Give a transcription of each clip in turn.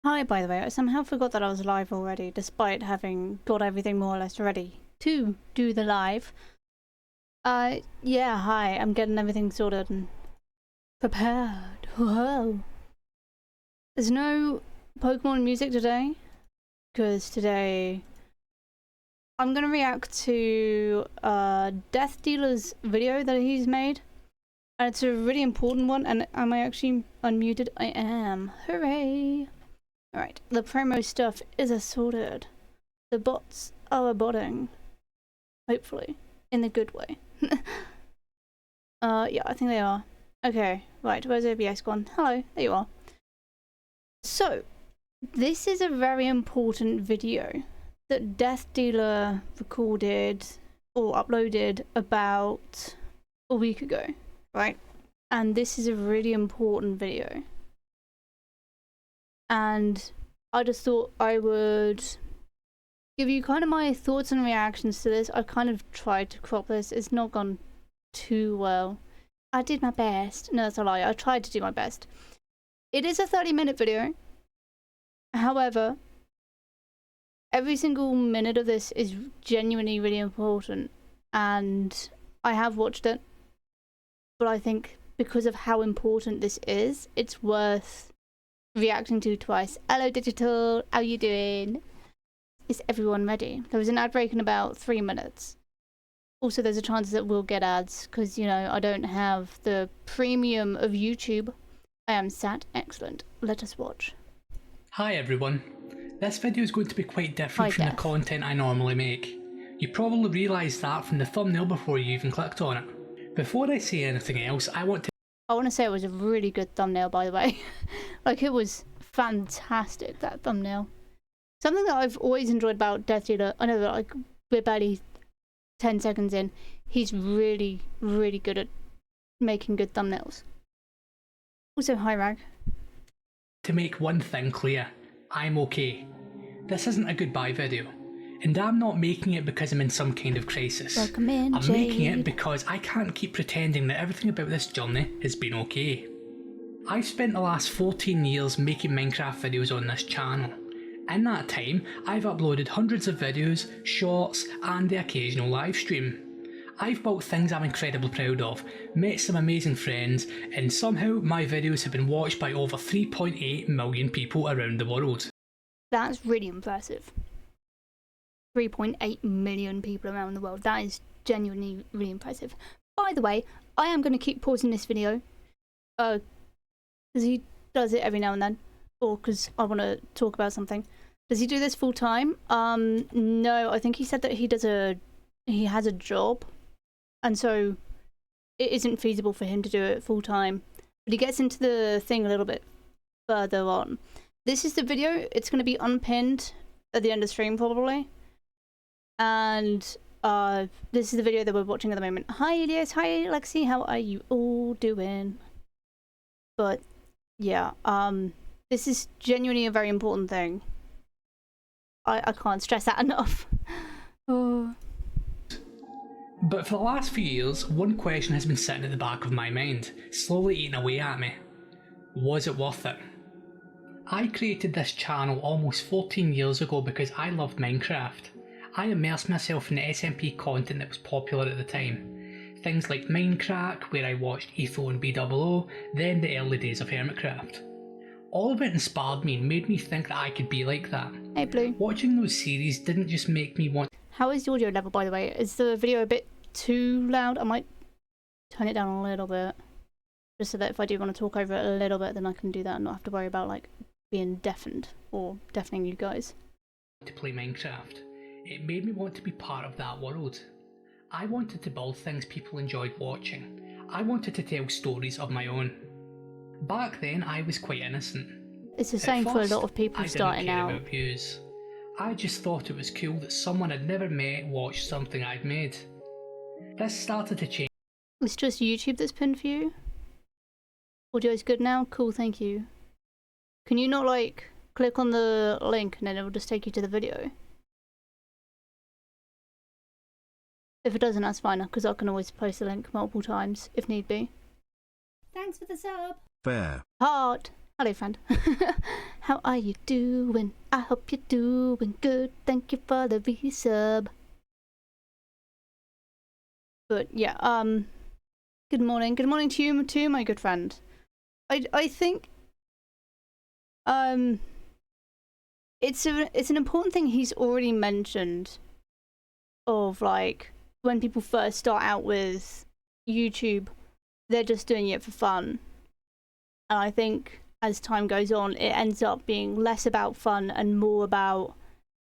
Hi, by the way, I somehow forgot that I was live already, despite having got everything more or less ready to do the live. Yeah, hi, I'm getting everything sorted and prepared. Whoa. There's no Pokemon music today, because today I'm gonna react to Deathdealer's video that he's made. And it's a really important one, and am I actually unmuted? I am. Hooray! Alright, the promo stuff is sorted. The bots are botting. Hopefully. In the good way. Yeah, I think they are. Okay, right, where's OBS gone? Hello, there you are. So, this is a very important video that Deathdealer recorded or uploaded about a week ago, right? And this is a really important video. And I just thought I would give you kind of my thoughts and reactions to this. I've kind of tried to crop this. It's not gone too well. I did my best. No, that's a lie. I tried to do my best. It is a 30-minute video. However, every single minute of this is genuinely really important. And I have watched it. But I think because of how important this is, it's worth reacting to twice. Hello Digital, how you doing? Is everyone ready? There was an ad break in about 3 minutes. Also, there's a chance that we'll get ads because, you know, I don't have the premium of YouTube. I am sat. Excellent. Let us watch. Hi everyone. This video is going to be quite different from the content I normally make. You probably realised that from the thumbnail before you even clicked on it. Before I say anything else, I want to say it was a really good thumbnail, by the way. Like, it was fantastic, that thumbnail. Something that I've always enjoyed about Deathdealer, I know that, like, we're barely 10 seconds in, he's really, really good at making good thumbnails. Also, hi Rag. To make one thing clear, I'm okay. This isn't a goodbye video. And I'm not making it because I'm in some kind of crisis. Welcome in, I'm making it because I can't keep pretending that everything about this journey has been okay. I've spent the last 14 years making Minecraft videos on this channel. In that time, I've uploaded hundreds of videos, shorts, and the occasional live stream. I've built things I'm incredibly proud of, met some amazing friends, and somehow my videos have been watched by over 3.8 million people around the world. That's really impressive. 3.8 million people around the world. That is genuinely really impressive. By the way, I am going to keep pausing this video. Because he does it every now and then. Or because I want to talk about something. Does he do this full time? No, I think he said that he has a job. And so it isn't feasible for him to do it full time. But he gets into the thing a little bit further on. This is the video. It's going to be unpinned at the end of the stream probably. And this is the video that we're watching at the moment. Hi Elias, hi Lexi, how are you all doing? But yeah, this is genuinely a very important thing. I can't stress that enough. Oh. But for the last few years, one question has been sitting at the back of my mind, slowly eating away at me. Was it worth it? I created this channel almost 14 years ago because I loved Minecraft. I immersed myself in the SMP content that was popular at the time. Things like Minecraft, where I watched Etho and BOO, then the early days of Hermitcraft. All of it inspired me and made me think that I could be like that. Hey Blue. Watching those series didn't just make me want... How is the audio level, by the way? Is the video a bit too loud? I might turn it down a little bit. Just so that if I do want to talk over it a little bit, then I can do that and not have to worry about, like, being deafened or deafening you guys. To play Minecraft. It made me want to be part of that world. I wanted to build things people enjoyed watching. I wanted to tell stories of my own. Back then, I was quite innocent. It's the same for a lot of people starting out. I didn't care about views. I just thought it was cool that someone I'd never met watched something I'd made. This started to change. It's just YouTube that's pinned for you? Audio's good now? Cool, thank you. Can you not, like, click on the link and then it will just take you to the video? If it doesn't, that's fine, because I can always post the link multiple times if need be. Thanks for the sub. Fair. Heart. Hello, friend. How are you doing? I hope you're doing good. Thank you for the resub. But yeah, good morning. Good morning to you too, my good friend. I think it's an important thing he's already mentioned of like when people first start out with YouTube, they're just doing it for fun. And I think as time goes on, it ends up being less about fun and more about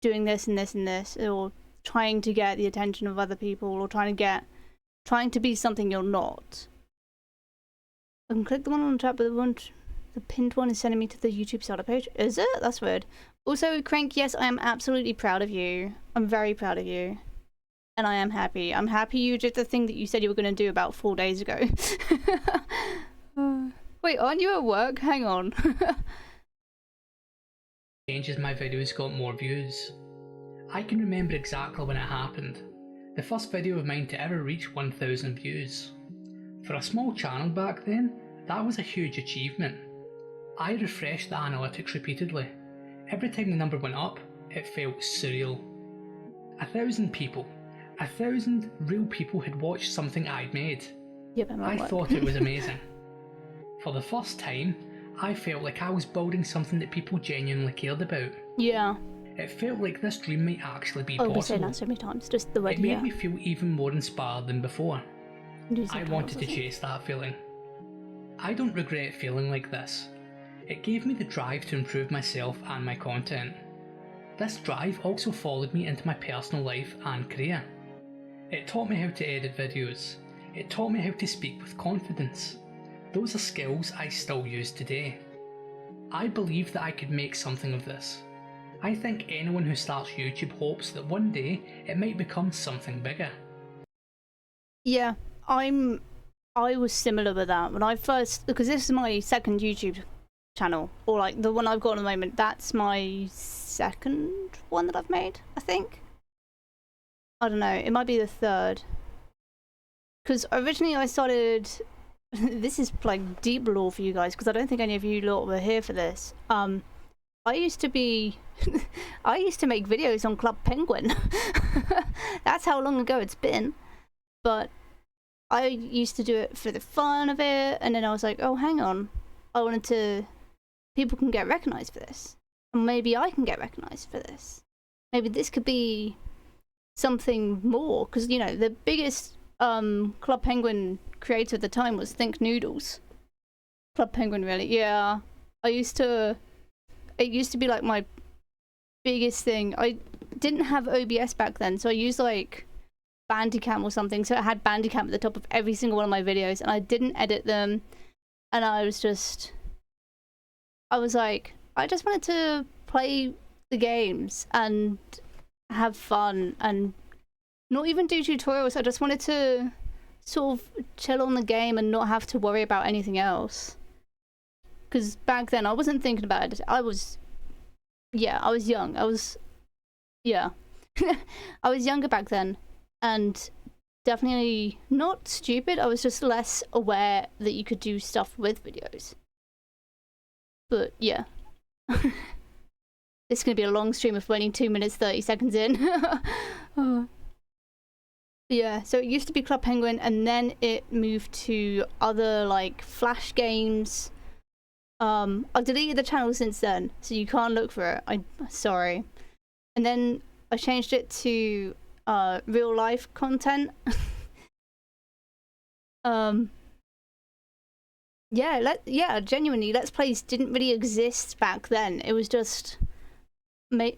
doing this and this and this, or trying to get the attention of other people, or trying to be something you're not. I can click the one on the chat, but the pinned one is sending me to the YouTube starter page. Is it? That's weird. Also, Crank, yes, I am absolutely proud of you. I'm very proud of you. And I am happy. I'm happy you did the thing that you said you were going to do about 4 days ago. Wait, aren't you at work? Hang on. Changes my videos got more views. I can remember exactly when it happened. The first video of mine to ever reach 1,000 views. For a small channel back then, that was a huge achievement. I refreshed the analytics repeatedly. Every time the number went up, it felt surreal. 1,000 people. 1,000 real people had watched something I'd made. Yep, I thought it was amazing. For the first time, I felt like I was building something that people genuinely cared about. Yeah. It felt like this dream might actually be possible. I've been saying that so many times, just the word It made me feel even more inspired than before. I wanted to chase that feeling. I don't regret feeling like this. It gave me the drive to improve myself and my content. This drive also followed me into my personal life and career. It taught me how to edit videos. It taught me how to speak with confidence. Those are skills I still use today. I believe that I could make something of this. I think anyone who starts YouTube hopes that one day it might become something bigger. Yeah, I was similar with that when I first, because this is my second YouTube channel, or like the one I've got at the moment, that's my second one that I've made, I think. I don't know, it might be the third. Because originally I started, this is like deep lore for you guys, because I don't think any of you lot were here for this. I used to be, I used to make videos on Club Penguin. That's how long ago it's been. But I used to do it for the fun of it, and then I was like, oh, hang on. I wanted to, people can get recognized for this. And maybe I can get recognized for this. Maybe this could be something more, because, you know, the biggest Club Penguin creator at the time was Think Noodles. Club Penguin, really, yeah. It used to be like my biggest thing. I didn't have OBS back then, so I used like Bandicam or something, so it had Bandicam at the top of every single one of my videos, and I didn't edit them, and I was like, I just wanted to play the games and have fun and not even do tutorials. I just wanted to sort of chill on the game and not have to worry about anything else. Because back then I wasn't thinking about it. I was young. I was younger back then, and definitely not stupid. I was just less aware that you could do stuff with videos. But yeah. This is going to be a long stream of 22 minutes 30 seconds in. Oh. Yeah, so it used to be Club Penguin, and then it moved to other like Flash games. I've deleted the channel since then, so you can't look for it. I'm sorry. And then I changed it to real life content. Yeah, genuinely, Let's Plays didn't really exist back then. It was just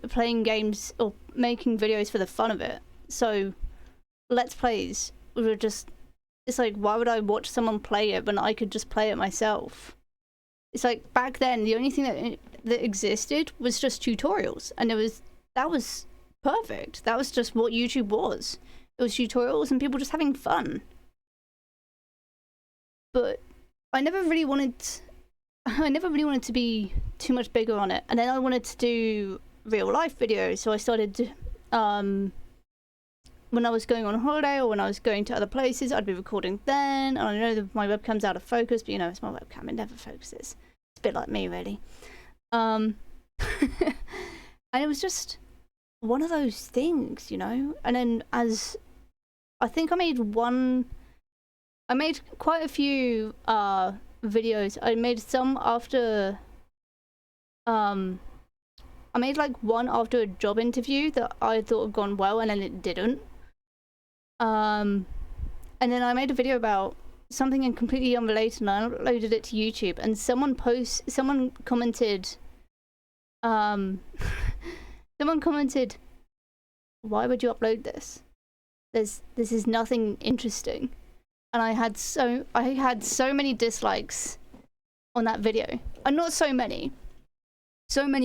playing games or making videos for the fun of it. So Let's Plays were just, it's like, why would I watch someone play it when I could just play it myself? It's like back then the only thing that existed was just tutorials, and that was perfect. That was just what YouTube was. It was tutorials and people just having fun. But I never really wanted to be too much bigger on it, and then I wanted to do real life videos, so I started when I was going on holiday or when I was going to other places, I'd be recording then. And I know that my webcam's out of focus, but you know, it's my webcam, it never focuses. a bit like me, really. And it was just one of those things, you know. And then as I think I made quite a few videos. I made some after I made like one after a job interview that I thought had gone well, and then it didn't. And then I made a video about something completely unrelated, and I uploaded it to YouTube. And someone commented, "Why would you upload this? This is nothing interesting." And I had so many dislikes on that video, and not so many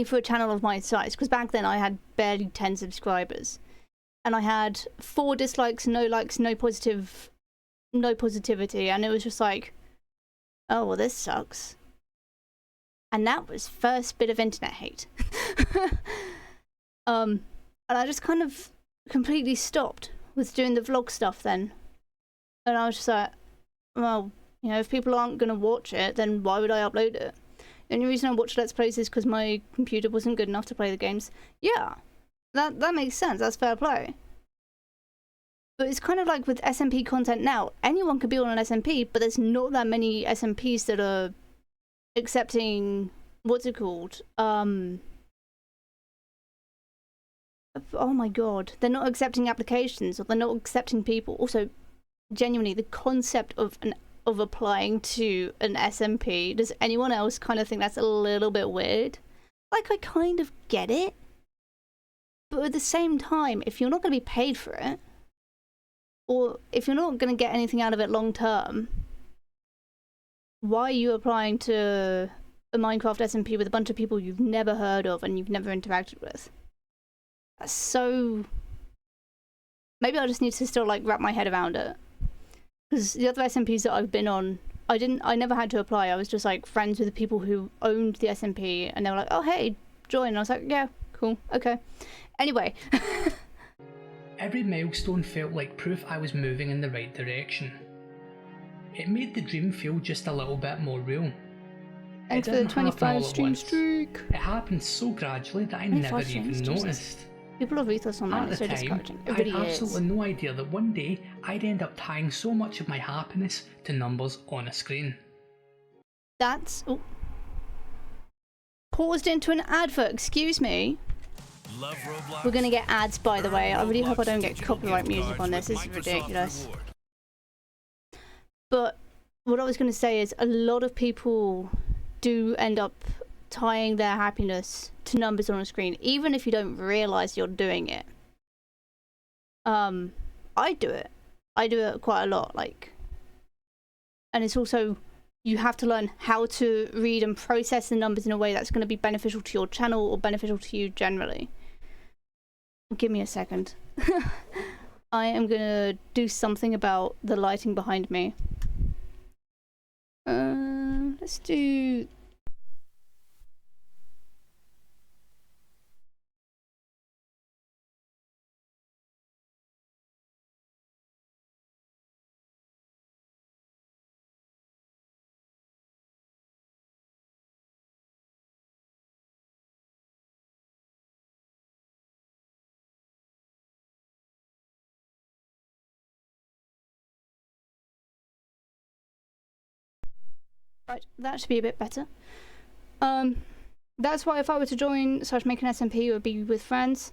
for a channel of my size, because back then I had barely 10 subscribers, and I had 4 dislikes, no likes, no positivity, and it was just like, oh well, this sucks. And that was first bit of internet hate. And I just kind of completely stopped with doing the vlog stuff then. And I was just like, well, you know, if people aren't going to watch it, then why would I upload it? The only reason I watched Let's Plays is because my computer wasn't good enough to play the games. Yeah, that makes sense. That's fair play. But it's kind of like with SMP content now. Anyone could be on an SMP, but there's not that many SMPs that are accepting, what's it called? Oh my god. They're not accepting applications, or they're not accepting people. Also, genuinely, the concept of applying to an SMP, does anyone else kind of think that's a little bit weird? Like, I kind of get it, but at the same time, if you're not going to be paid for it, or if you're not going to get anything out of it long term, why are you applying to a Minecraft SMP with a bunch of people you've never heard of and you've never interacted with? That's so... Maybe I just need to still like wrap my head around it. Because the other SMPs that I've been on, I never had to apply. I was just like friends with the people who owned the SMP, and they were like, oh hey, join. And I was like, yeah, cool, okay. Anyway. Every milestone felt like proof I was moving in the right direction. It made the dream feel just a little bit more real. Thanks for the 25 stream streak. It happened so gradually that I never even noticed. People are ruthless on that. At the time, I had absolutely no idea that one day I'd end up tying so much of my happiness to numbers on a screen. That's... Oh. Paused into an advert, excuse me. We're gonna get ads, by the way. I really hope I don't get copyright music on this. This is ridiculous. But what I was gonna say is a lot of people do end up tying their happiness to numbers on a screen, even if you don't realize you're doing it. I do it quite a lot, like, and it's also, you have to learn how to read and process the numbers in a way that's going to be beneficial to your channel or beneficial to you generally. Give me a second. I am gonna do something about the lighting behind me. Let's do... Right, that should be a bit better. That's why if I were to join / make an SMP, it would be with friends.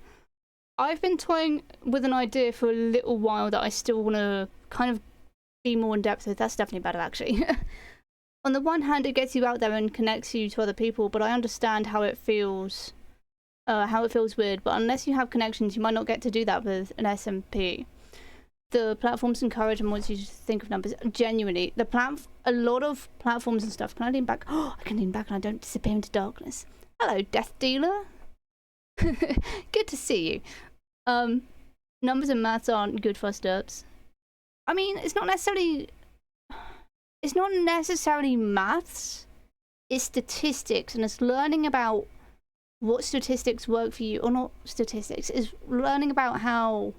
I've been toying with an idea for a little while that I still want to kind of be more in depth with. That's definitely better, actually. On the one hand, it gets you out there and connects you to other people, but I understand how it feels weird. But unless you have connections, you might not get to do that with an SMP. The platforms encourage and wants you to think of numbers. Genuinely, a lot of platforms and stuff. Can I lean back? Oh, I can lean back and I don't disappear into darkness. Hello, Deathdealer. Good to see you. Numbers and maths aren't good for us derps. I mean, it's not necessarily maths. It's statistics, and it's learning about what statistics work for you, or not statistics. It's learning about how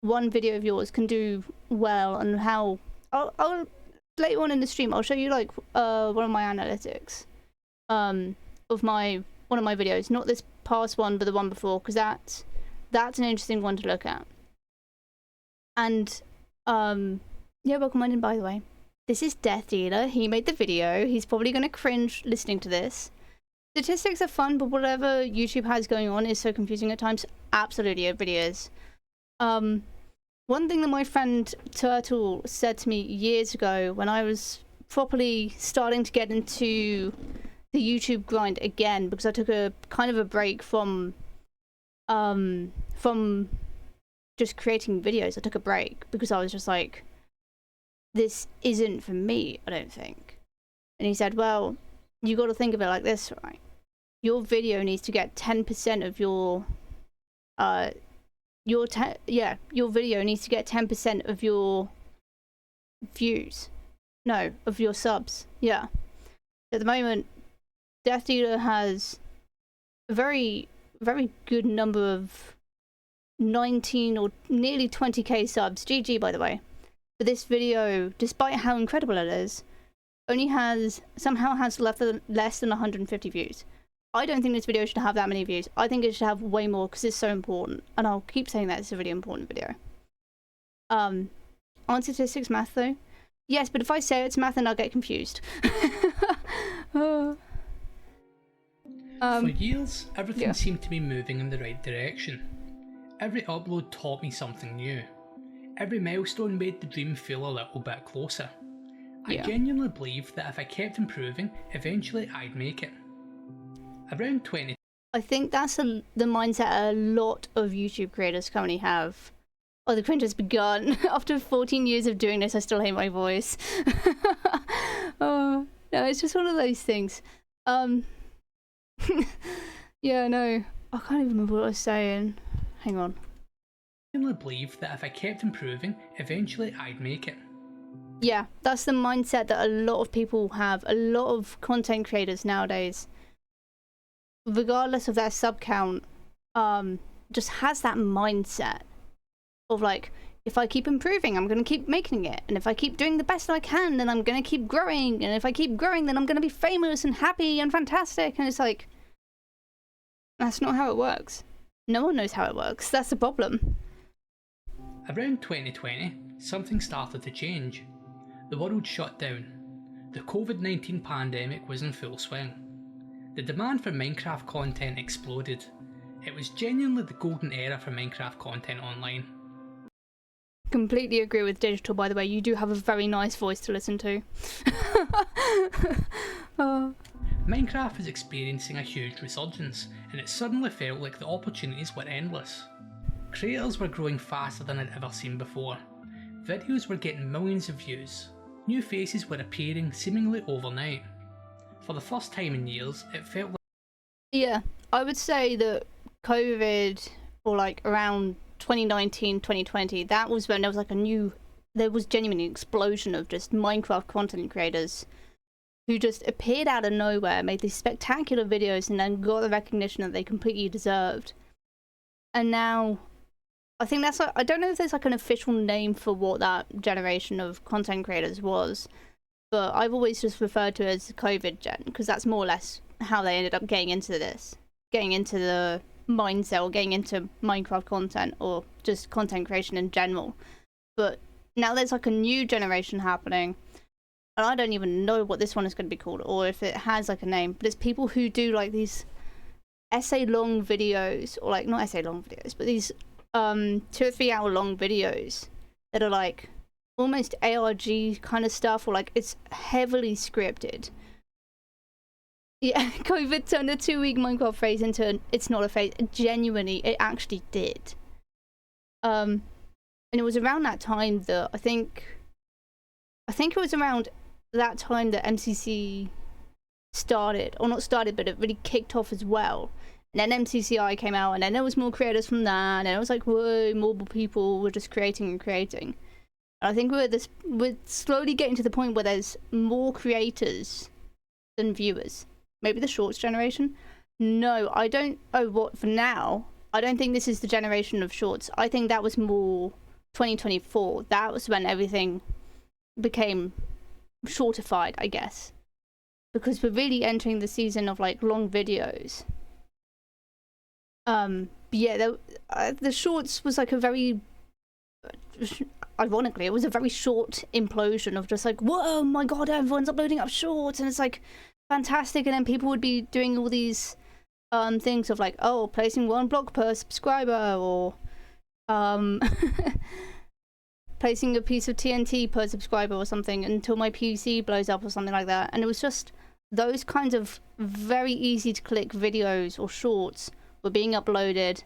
one video of yours can do well, and how I'll later on in the stream I'll show you like one of my analytics, of one of my videos, not this past one, but the one before, because that's an interesting one to look at. And yeah, welcome in, by the way. This is Deathdealer. He made the video. He's probably going to cringe listening to this. Statistics are fun, but whatever YouTube has going on is so confusing at times. Absolutely, it really is. One thing that my friend Turtle said to me years ago when I was properly starting to get into the YouTube grind again, because I took a kind of a break from just creating videos. I took a break because I was just like, this isn't for me, I don't think. And he said, well, you got to think of it like this, right? Your video needs to get 10% of your video needs to get 10% of your views. No, of your subs. Yeah. At the moment, Deathdealer has a very, very good number of 19 or nearly 20k subs. GG, by the way. But this video, despite how incredible it is, only somehow has less than 150 views. I don't think this video should have that many views. I think it should have way more because it's so important. And I'll keep saying that it's a really important video. On statistics math though? Yes, but if I say it's math then I'll get confused. For years, everything seemed to be moving in the right direction. Every upload taught me something new. Every milestone made the dream feel a little bit closer. I genuinely believed that if I kept improving, eventually I'd make it. Around 20... I think that's the mindset a lot of YouTube creators currently have. Oh, the cringe has begun. After 14 years of doing this, I still hate my voice. Oh, no, it's just one of those things. Yeah, no, I can't even remember what I was saying. Hang on. I genuinely believed that if I kept improving, eventually I'd make it. Yeah, that's the mindset that a lot of people have. A lot of content creators nowadays, regardless of their sub count, just has that mindset of like, if I keep improving, I'm going to keep making it. And if I keep doing the best I can, then I'm going to keep growing. And if I keep growing, then I'm going to be famous and happy and fantastic. And it's like, that's not how it works. No one knows how it works. That's the problem. Around 2020, something started to change. The world shut down. The COVID-19 pandemic was in full swing. The demand for Minecraft content exploded. It was genuinely the golden era for Minecraft content online. Completely agree with Digital, by the way. You do have a very nice voice to listen to. Minecraft was experiencing a huge resurgence, and it suddenly felt like the opportunities were endless. Creators were growing faster than I'd ever seen before. Videos were getting millions of views. New faces were appearing seemingly overnight. For the first time in years, it felt like... Yeah, I would say that COVID, or like around 2019, 2020, that was when there was like there was genuinely an explosion of just Minecraft content creators who just appeared out of nowhere, made these spectacular videos, and then got the recognition that they completely deserved. And now, I think that's like, I don't know if there's like an official name for what that generation of content creators was, but I've always just referred to it as the COVID gen, because that's more or less how they ended up getting into this, getting into the mindset, or getting into Minecraft content, or just content creation in general. But now there's like a new generation happening, and I don't even know what this one is going to be called, or if it has like a name, but it's people who do like these essay long videos, or like not essay long videos, but these 2 or 3 hour long videos that are like almost ARG kind of stuff, or like it's heavily scripted. Yeah, COVID turned a 2-week Minecraft phase into it's not a phase. Genuinely, it actually did. And it was around that time that I think it was around that time that MCC started, or not started, but it really kicked off as well. And then MCCI came out, and then there was more creators from that, and it was like, whoa, more people were just creating and creating. And I think we're slowly getting to the point where there's more creators than viewers. Maybe the shorts generation? No, I don't. Oh, what for now? I don't think this is the generation of shorts. I think that was more 2024. That was when everything became shortified, I guess. because we're really entering the season of like long videos. Yeah, the shorts was like a very, ironically, it was a very short implosion of just like, whoa, my god, everyone's uploading up shorts, and it's like fantastic. And then people would be doing all these things of like, oh, placing 1 block per subscriber, or placing a piece of TNT per subscriber or something until my PC blows up or something like that. And it was just those kinds of very easy to click videos or shorts were being uploaded,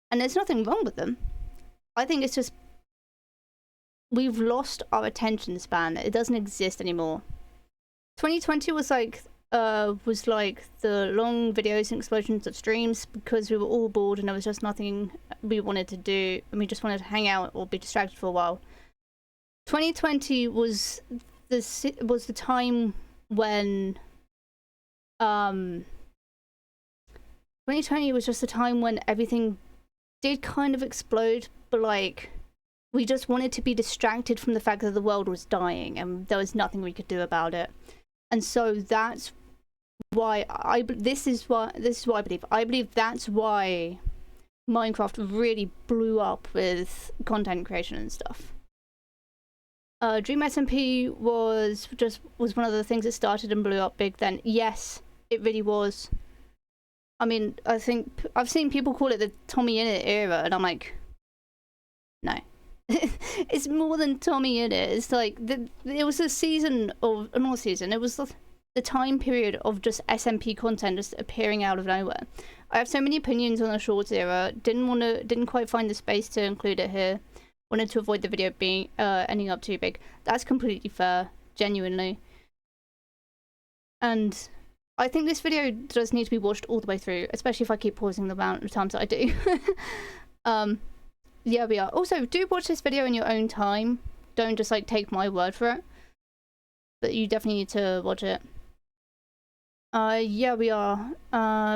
and there's nothing wrong with them. I think it's just we've lost our attention span. It doesn't exist anymore. 2020 was like the long videos and explosions of streams because we were all bored and there was just nothing we wanted to do, and we just wanted to hang out or be distracted for a while. 2020 was the time when 2020 was just the time when everything did kind of explode, but like we just wanted to be distracted from the fact that the world was dying and there was nothing we could do about it. And so that's why this is what I believe. I believe that's why Minecraft really blew up with content creation and stuff. Dream SMP was one of the things that started and blew up big then. Yes, it really was. I mean, I think I've seen people call it the Tommy Innit era, and I'm like, no. It's more than Tommy Innit. It's like, it was a season of, not season, it was the time period of just SMP content just appearing out of nowhere. I have so many opinions on the Shorts era, didn't quite find the space to include it here. Wanted to avoid the video being ending up too big. That's completely fair, genuinely. And I think this video does need to be watched all the way through, especially if I keep pausing the amount of times that I do. Yeah, we are. Also, do watch this video in your own time. Don't just like take my word for it. But you definitely need to watch it. Yeah, we are.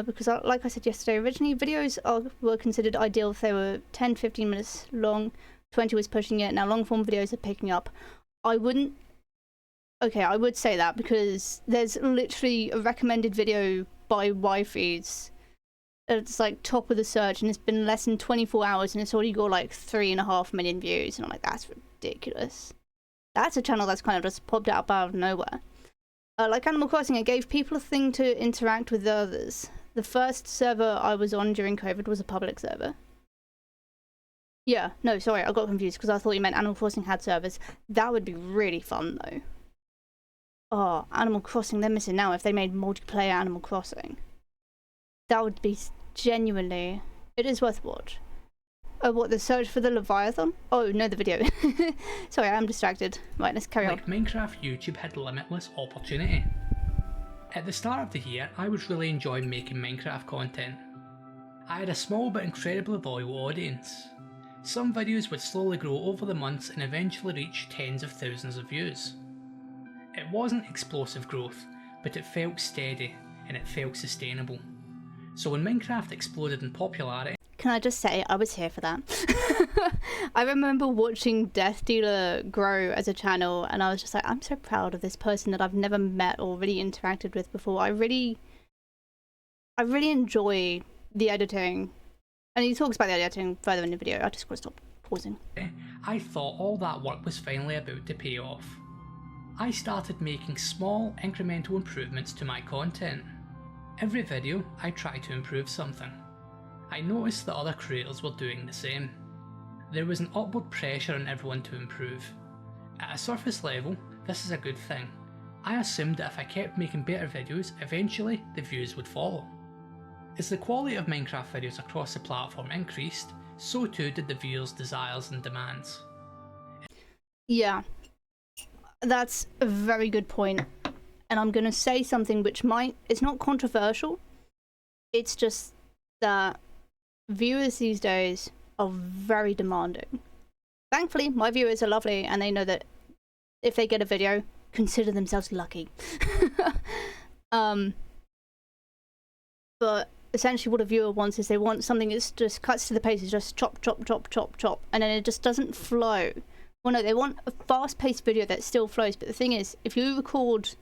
Because like I said yesterday, originally videos were considered ideal if they were 10-15 minutes long. 20 was pushing it. Now long form videos are picking up. I would say that because there's literally a recommended video by Wifeys. It's like top of the search, and it's been less than 24 hours and it's already got like 3.5 million views, and I'm like, that's ridiculous. That's a channel that's kind of just popped out of nowhere. Like Animal Crossing, it gave people a thing to interact with others. The first server I was on during COVID was a public server. Yeah, no, sorry, I got confused because I thought you meant Animal Crossing had servers. That would be really fun though. Oh, Animal Crossing, they're missing now if they made multiplayer Animal Crossing. That would be genuinely... It is worth a watch. Oh, what, the search for the Leviathan? Oh, no, the video. Sorry, I'm distracted. Right, let's carry on. Like Minecraft, YouTube had limitless opportunity. At the start of the year, I was really enjoying making Minecraft content. I had a small but incredibly loyal audience. Some videos would slowly grow over the months and eventually reach tens of thousands of views. It wasn't explosive growth, but it felt steady and it felt sustainable. So when Minecraft exploded in popularity... Can I just say, I was here for that. I remember watching Deathdealer grow as a channel, and I was just like, I'm so proud of this person that I've never met or really interacted with before. I really enjoy the editing. And he talks about the editing further in the video. I just got to stop pausing. I thought all that work was finally about to pay off. I started making small, incremental improvements to my content. Every video, I tried to improve something. I noticed that other creators were doing the same. There was an upward pressure on everyone to improve. At a surface level, this is a good thing. I assumed that if I kept making better videos, eventually the views would follow. As the quality of Minecraft videos across the platform increased, so too did the viewers' desires and demands. Yeah, that's a very good point. And I'm going to say something which it's not controversial, it's just that viewers these days are very demanding. Thankfully, my viewers are lovely and they know that if they get a video, consider themselves lucky. But essentially what a viewer wants is they want something that just cuts to the pace, it's just chop, chop, chop, chop, chop, and then it just doesn't flow. Well, no, they want a fast-paced video that still flows, but the thing is, if you record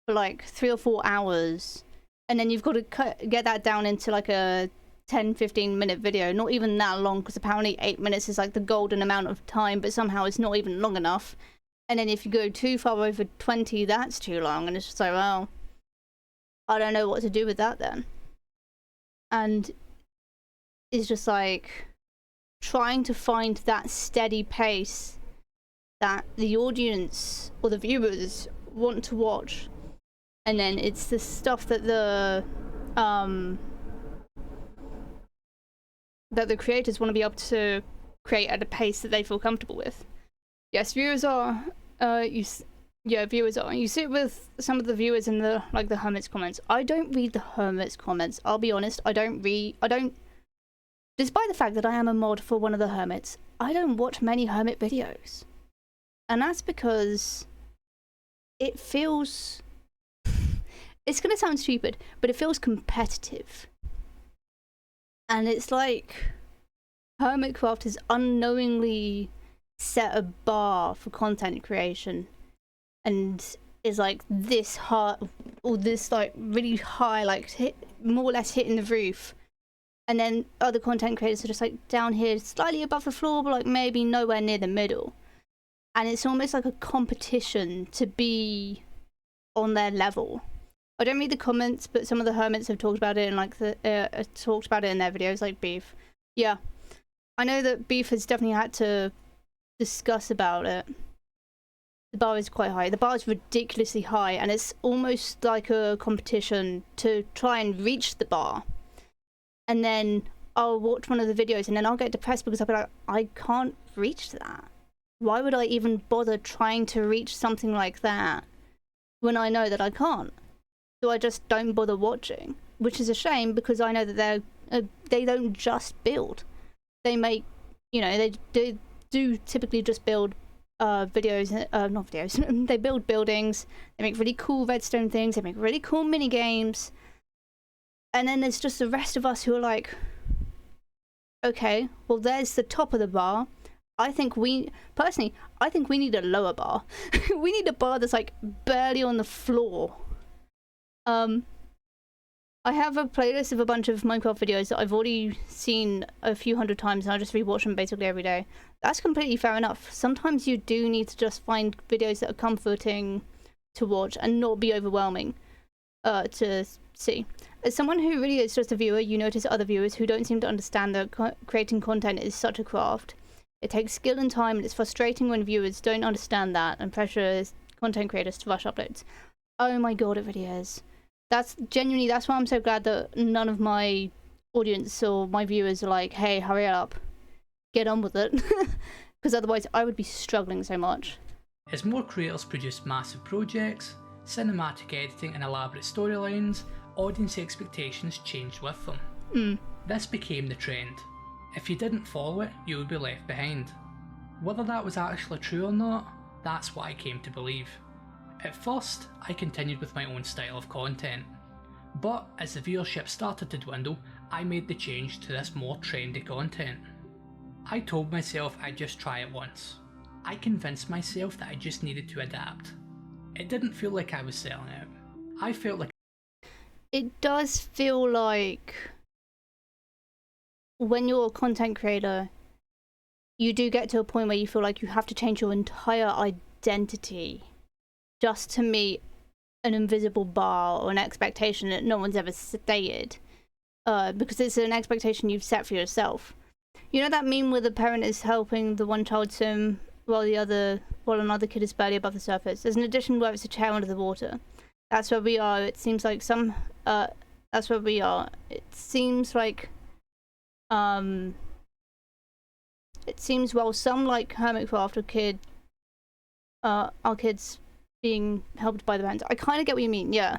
for like 3 or 4 hours, and then you've got to get that down into like a 10-15 minute video, not even that long, because apparently 8 minutes is like the golden amount of time, but somehow it's not even long enough. And then if you go too far over 20, that's too long, and it's just like, well, I don't know what to do with that then. And it's just like trying to find that steady pace that the audience or the viewers want to watch, and then it's the stuff that the creators want to be able to create at a pace that they feel comfortable with. Yes, viewers are. Viewers are. You sit with some of the viewers in the the hermits comments. I don't read the hermits comments. I'll be honest. I don't. Despite the fact that I am a mod for one of the hermits, I don't watch many hermit videos, and that's because it feels. It's gonna sound stupid, but it feels competitive. And it's like Hermitcraft has unknowingly set a bar for content creation, and is like this hard, or this like really high, like more or less hitting the roof. And then other content creators are just like down here, slightly above the floor, but like maybe nowhere near the middle. And it's almost like a competition to be on their level. I don't read the comments, but some of the hermits have talked about it and like talked about it in their videos, like Beef. Yeah, I know that Beef has definitely had to discuss about it. The bar is quite high. The bar is ridiculously high, and it's almost like a competition to try and reach the bar. And then I'll watch one of the videos, and then I'll get depressed because I'll be like, I can't reach that. Why would I even bother trying to reach something like that when I know that I can't? So I just don't bother watching, which is a shame because I know that they don't just build. They make, they do typically just build not videos. They build buildings. They make really cool redstone things. They make really cool mini games. And then there's just the rest of us who are like, okay, well, there's the top of the bar. I think we need a lower bar. We need a bar that's like barely on the floor. I have a playlist of a bunch of Minecraft videos that I've already seen a few hundred times, and I just rewatch them basically every day. That's completely fair enough. Sometimes you do need to just find videos that are comforting to watch and not be overwhelming to see. As someone who really is just a viewer, you notice other viewers who don't seem to understand that creating content is such a craft. It takes skill and time, and it's frustrating when viewers don't understand that and pressure content creators to rush uploads. Oh my god, it really is. That's why I'm so glad that none of my audience or my viewers are like, hey, hurry up, get on with it. Because otherwise I would be struggling so much. As more creators produce massive projects, cinematic editing and elaborate storylines, audience expectations changed with them. This became the trend. If you didn't follow it, you would be left behind. Whether that was actually true or not, that's what I came to believe. At first, I continued with my own style of content, but as the viewership started to dwindle, I made the change to this more trendy content. I told myself I'd just try it once. I convinced myself that I just needed to adapt. It didn't feel like I was selling out. I felt like it does feel like when you're a content creator, you do get to a point where you feel like you have to change your entire identity just to meet an invisible bar or an expectation that no one's ever stated, because it's an expectation you've set for yourself. You know that meme where the parent is helping the one child swim while another kid is barely above the surface? There's an edition where it's a chair under the water. That's where we are. It seems like that's where we are. It seems like some like Hermitcraft our kids being helped by the parents. I kind of get what you mean, yeah.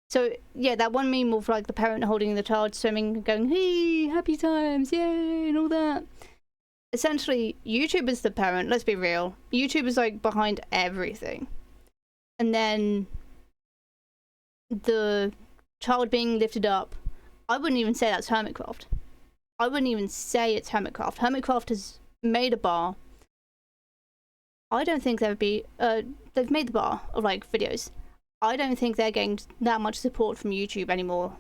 So yeah, that one meme of like the parent holding the child swimming and going, hey, happy times, yay, and all that. Essentially, YouTube is the parent, let's be real. YouTube is like behind everything. And then the child being lifted up, I wouldn't even say that's Hermitcraft. I wouldn't even say it's Hermitcraft. Hermitcraft has made a bar. I don't think they've made the bar of like videos. I don't think they're getting that much support from YouTube anymore.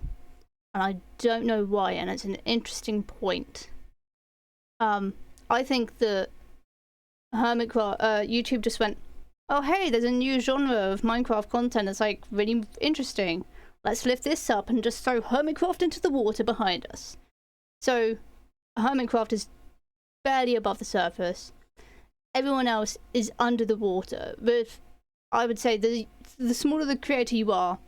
And I don't know why, and it's an interesting point. I think that YouTube just went, oh hey, there's a new genre of Minecraft content that's like really interesting. Let's lift this up and just throw Hermitcraft into the water behind us. So Hermitcraft is barely above the surface. Everyone else is under the water. But I would say the smaller the creator you are,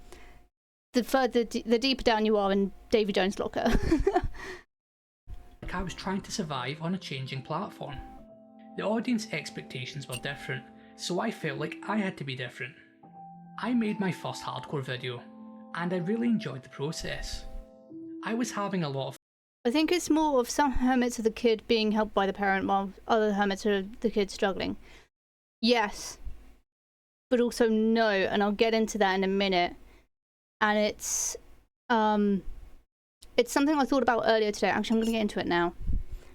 the deeper down you are in Davy Jones' locker. Like I was trying to survive on a changing platform. The audience expectations were different, so I felt like I had to be different. I made my first hardcore video, and I really enjoyed the process. I was having a lot of I think it's more of some hermits are the kid being helped by the parent while other hermits are the kid struggling. Yes, but also no, and I'll get into that in a minute. And it's something I thought about earlier today. Actually, I'm going to get into it now.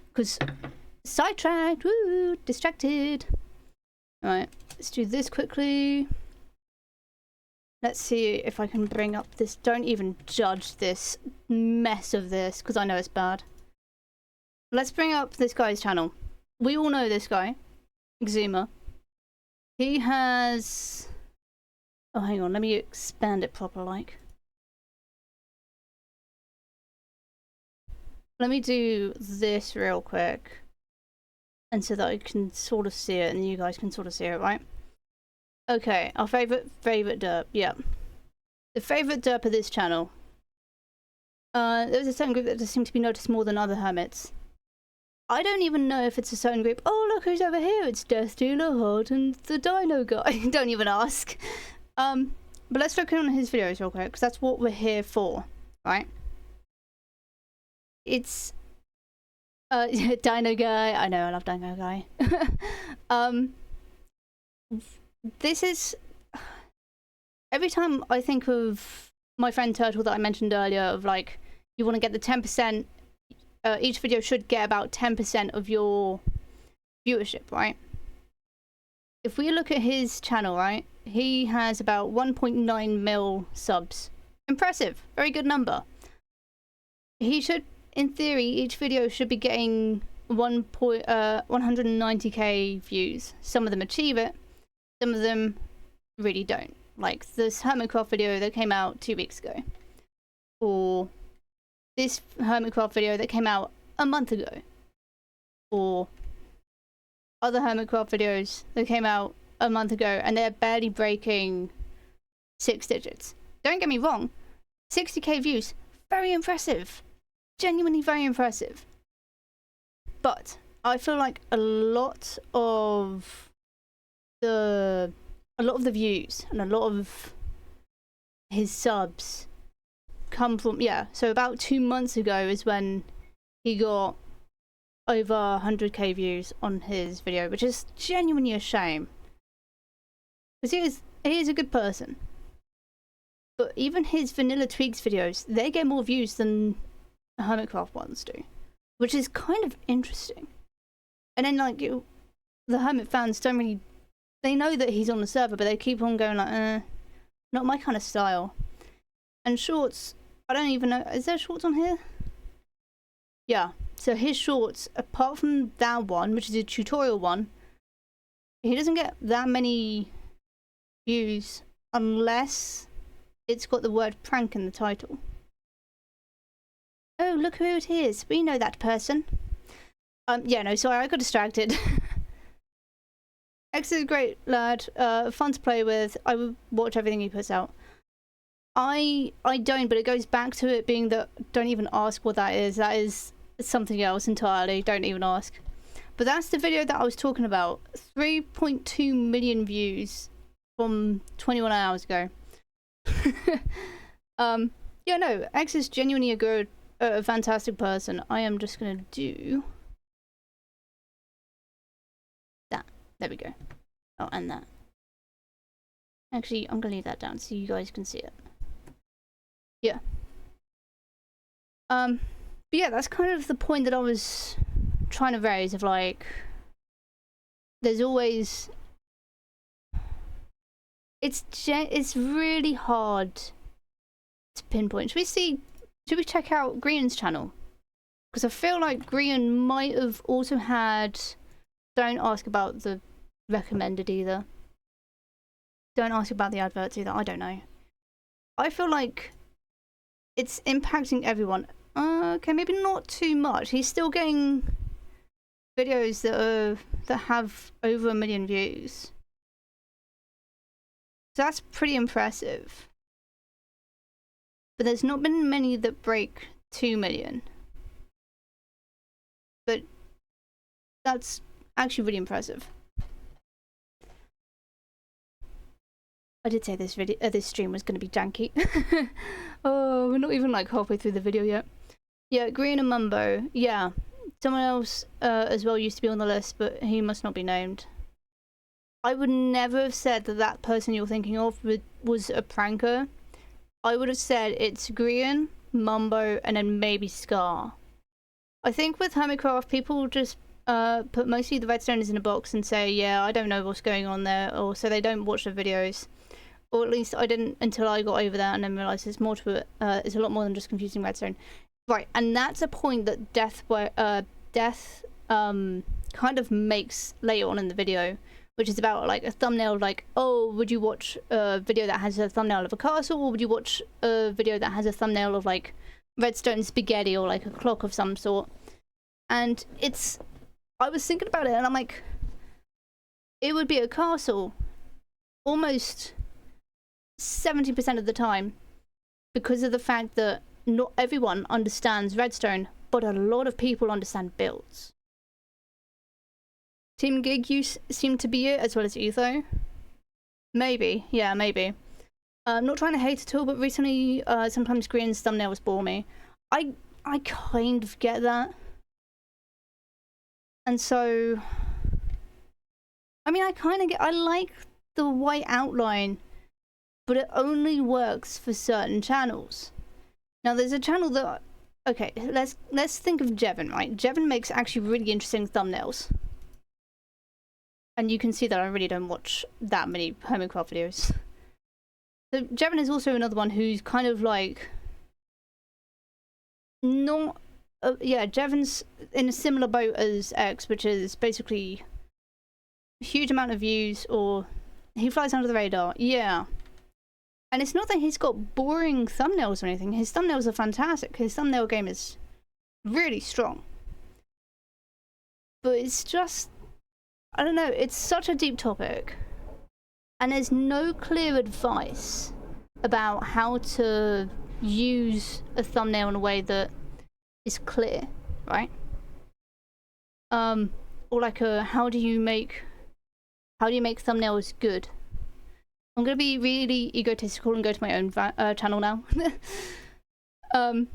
Because sidetracked, woo, distracted. Alright, let's do this quickly. Let's see if I can bring up this. Don't even judge this mess of this, because I know it's bad. Let's bring up this guy's channel. We all know this guy, Exuma. He has... Oh, hang on, let me expand it proper like. Let me do this real quick. And so that I can sort of see it and you guys can sort of see it, right? Okay, our favorite derp, yeah. The favorite derp of this channel. There's a certain group that just seem to be noticed more than other hermits. I don't even know if it's a certain group. Oh, look who's over here. It's Deathdealer, Hot, and the Dino guy. Don't even ask. But let's look on his videos real quick, because that's what we're here for, right? It's Dino guy. I know, I love Dino guy. This is... Every time I think of my friend Turtle that I mentioned earlier, of like, you want to get the 10%, each video should get about 10% of your viewership, right? If we look at his channel, right, he has about 1.9 mil subs. Impressive. Very good number. He should, in theory, each video should be getting 190k views. Some of them achieve it. Some of them really don't. Like this Hermitcraft video that came out 2 weeks ago. Or this Hermitcraft video that came out a month ago. Or other Hermitcraft videos that came out a month ago and they're barely breaking 6 digits. Don't get me wrong, 60k views, very impressive. Genuinely very impressive. But I feel like a lot of the views and a lot of his subs come from, yeah, so about 2 months ago is when he got over 100k views on his video, which is genuinely a shame. Because he is a good person. But even his Vanilla Tweaks videos, they get more views than Hermitcraft ones do. Which is kind of interesting. And then like, the Hermit fans don't really... They know that he's on the server, but they keep on going like, not my kind of style. And shorts, I don't even know, is there shorts on here? Yeah, so his shorts, apart from that one, which is a tutorial one, he doesn't get that many views unless it's got the word prank in the title. Oh, look who it is. We know that person. Yeah, no, sorry, I got distracted. X is a great lad, fun to play with. I would watch everything he puts out. I don't, but it goes back to it being that, don't even ask what that is. That is something else entirely. Don't even ask. But that's the video that I was talking about. 3.2 million views from 21 hours ago. Yeah, no, X is genuinely a fantastic person. I am just gonna do that. There we go. Oh, and that. Actually, I'm gonna leave that down so you guys can see it. Yeah. But yeah, that's kind of the point that I was trying to raise of like, there's always It's really hard to pinpoint. Should we check out Grian's channel? Because I feel like Grian might have also had. Don't ask about the recommended either. Don't ask about the adverts either. I don't know. I feel like it's impacting everyone. Okay, maybe not too much. He's still getting videos that have over 1 million views. So that's pretty impressive. But there's not been many that break 2 million. But that's actually really impressive. I did say this stream was going to be janky. Oh, we're not even like halfway through the video yet. Yeah, Green and Mumbo. Yeah, someone else as well used to be on the list, but he must not be named. I would never have said that that person you're thinking of was a pranker. I would have said it's Grian, Mumbo, and then maybe Scar. I think with Hermitcraft, people just put mostly the redstones in a box and say, yeah, I don't know what's going on there, or so they don't watch the videos. Or at least I didn't until I got over that and then realised there's more to it. It's a lot more than just confusing redstone. Right, and that's a point that Death kind of makes later on in the video, which is about like a thumbnail like, oh, would you watch a video that has a thumbnail of a castle, or would you watch a video that has a thumbnail of like redstone spaghetti or like a clock of some sort? And I was thinking about it and I'm like, it would be a castle almost 70% of the time, because of the fact that not everyone understands redstone, but a lot of people understand builds. Team Gig seem to be it, as well as Etho. Maybe, yeah, maybe. I'm not trying to hate at all, but recently sometimes Green's thumbnails bore me. I kind of get that. And so, I mean, I like the white outline, but it only works for certain channels. Now there's a channel that, okay, let's think of Jevon, right? Jevon makes actually really interesting thumbnails. And you can see that I really don't watch that many Hermitcraft videos. So Jevon is also another one who's kind of like, not, yeah, Jevon's in a similar boat as X, which is basically a huge amount of views, or he flies under the radar, yeah. And it's not that he's got boring thumbnails or anything. His thumbnails are fantastic. His thumbnail game is really strong. But it's just, I don't know, it's such a deep topic. And there's no clear advice about how to use a thumbnail in a way that is clear, right? Or like how do you make thumbnails good? I'm gonna be really egotistical and go to my own channel now. So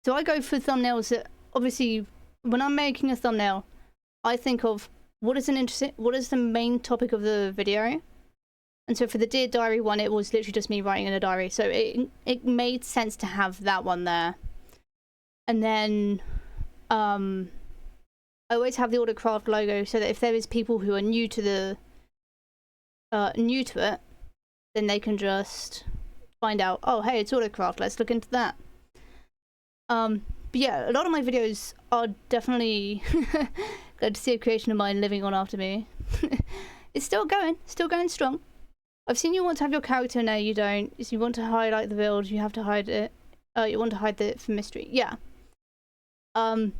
I go for thumbnails that, obviously, when I'm making a thumbnail, I think of what is the main topic of the video. And so for the Dear Diary one, it was literally just me writing in a diary. So it made sense to have that one there. And then I always have the Autocraft logo, so that if there is people who are new to it, then they can just find out, oh hey, it's Autocraft, let's look into that. But yeah, a lot of my videos are definitely glad to see a creation of mine living on after me. It's still going strong. I've seen you want to have your character in there, you don't. If you want to highlight the build, you have to hide it. You want to hide it for mystery, yeah. And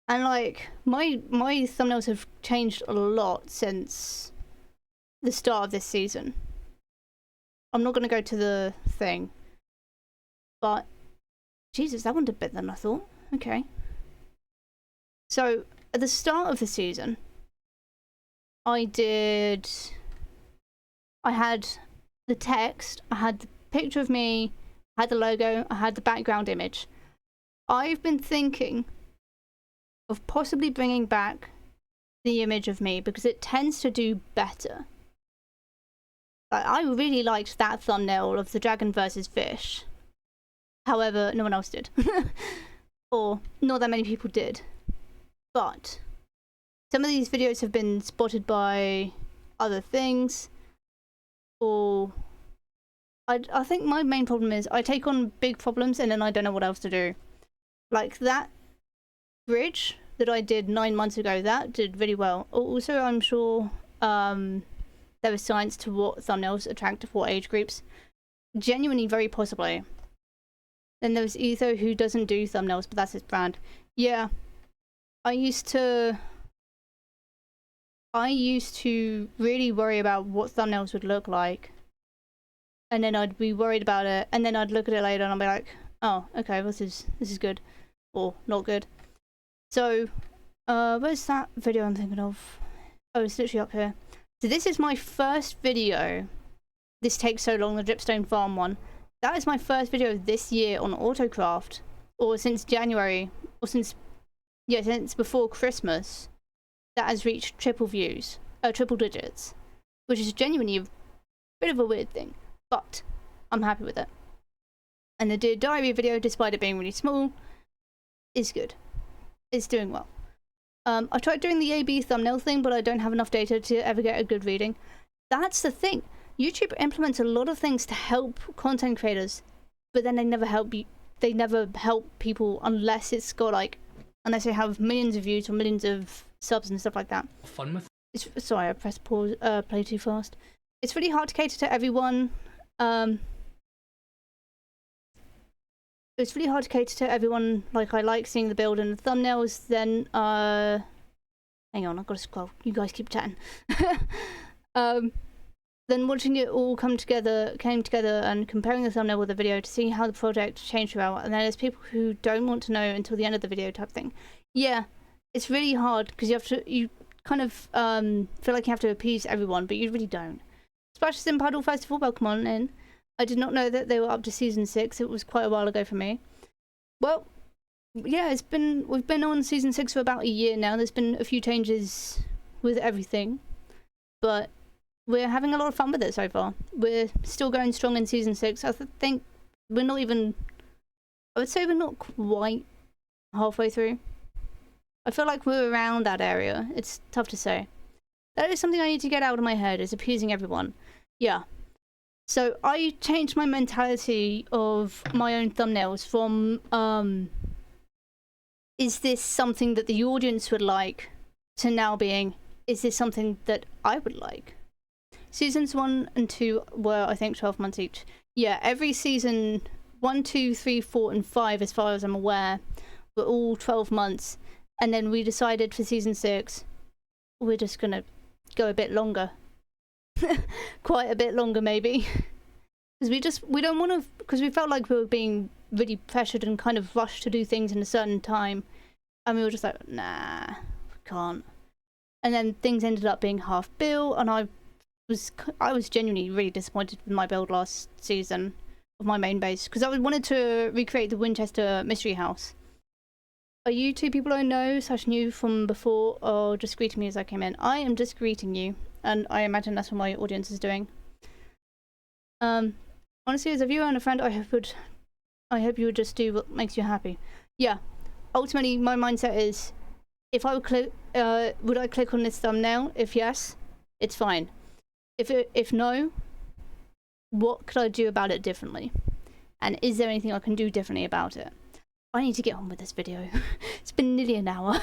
like my thumbnails have changed a lot since the start of this season. I'm not going to go to the thing, but Jesus, that went a bit than I thought. Okay. So at the start of the season, I had the text, I had the picture of me, I had the logo, I had the background image. I've been thinking of possibly bringing back the image of me because it tends to do better. I really liked that thumbnail of the dragon versus fish. However, no one else did. Or not that many people did. But some of these videos have been spotted by other things. or I think my main problem is I take on big problems and then I don't know what else to do. Like that bridge that I did 9 months ago, that did really well. Also, I'm sure there was science to what thumbnails attract what age groups. Genuinely, very possibly. Then there was Etho, who doesn't do thumbnails, but that's his brand. Yeah, I used to really worry about what thumbnails would look like, and then I'd be worried about it, and then I'd look at it later and I'd be like, oh, okay, this is good, or not good. So, where's that video I'm thinking of? Oh, it's literally up here. So this is my first video. This takes so long, the Dripstone Farm one. That is my first video this year on Autocraft, or since January, or since before Christmas. That has reached triple digits, which is genuinely a bit of a weird thing, but I'm happy with it. And the Dear Diary video, despite it being really small, is good. It's doing well. I tried doing the A/B thumbnail thing, but I don't have enough data to ever get a good reading. That's the thing. YouTube implements a lot of things to help content creators, but then they never help you. They never help people unless unless they have millions of views or millions of subs and stuff like that. Fun with. Sorry, I pressed pause. Play too fast. It's really hard to cater to everyone. It's really hard to cater to everyone. Like, I like seeing the build and the thumbnails. Then, hang on, I've got to scroll. You guys keep chatting. Then watching it all came together and comparing the thumbnail with the video to see how the project changed throughout. And then there's people who don't want to know until the end of the video type thing. Yeah, it's really hard because you kind of feel like you have to appease everyone, but you really don't. Splashes in Puddle Festival, welcome on in. I did not know that they were up to season 6. It was quite a while ago for me. Well, yeah, we've been on season 6 for about a year now. There's been a few changes with everything, but we're having a lot of fun with it so far. We're still going strong in season 6. I think we're not even, I would say we're not quite halfway through. I feel like we're around that area. It's tough to say. That is something I need to get out of my head, is appeasing everyone. Yeah. So I changed my mentality of my own thumbnails from, is this something that the audience would like, to now being, is this something that I would like? Seasons 1 and 2 were, I think, 12 months each. Yeah, every season 1, 2, 3, 4, and 5, as far as I'm aware, were all 12 months. And then we decided for season 6, we're just gonna go a bit longer. Quite a bit longer, maybe. Because we don't want to, because we felt like we were being really pressured and kind of rushed to do things in a certain time. And we were just like, nah, we can't. And then things ended up being half built, and I was genuinely really disappointed with my build last season of my main base, because I wanted to recreate the Winchester Mystery House. Are you two people I know / knew from before, or just greeting me as I came in? I am just greeting you, and I imagine that's what my audience is doing. Honestly, as a viewer and a friend, I hope you would just do what makes you happy. Yeah. Ultimately, my mindset is, if I would click, would I click on this thumbnail? If yes, it's fine. If no, what could I do about it differently? And is there anything I can do differently about it? I need to get on with this video. It's been nearly an hour.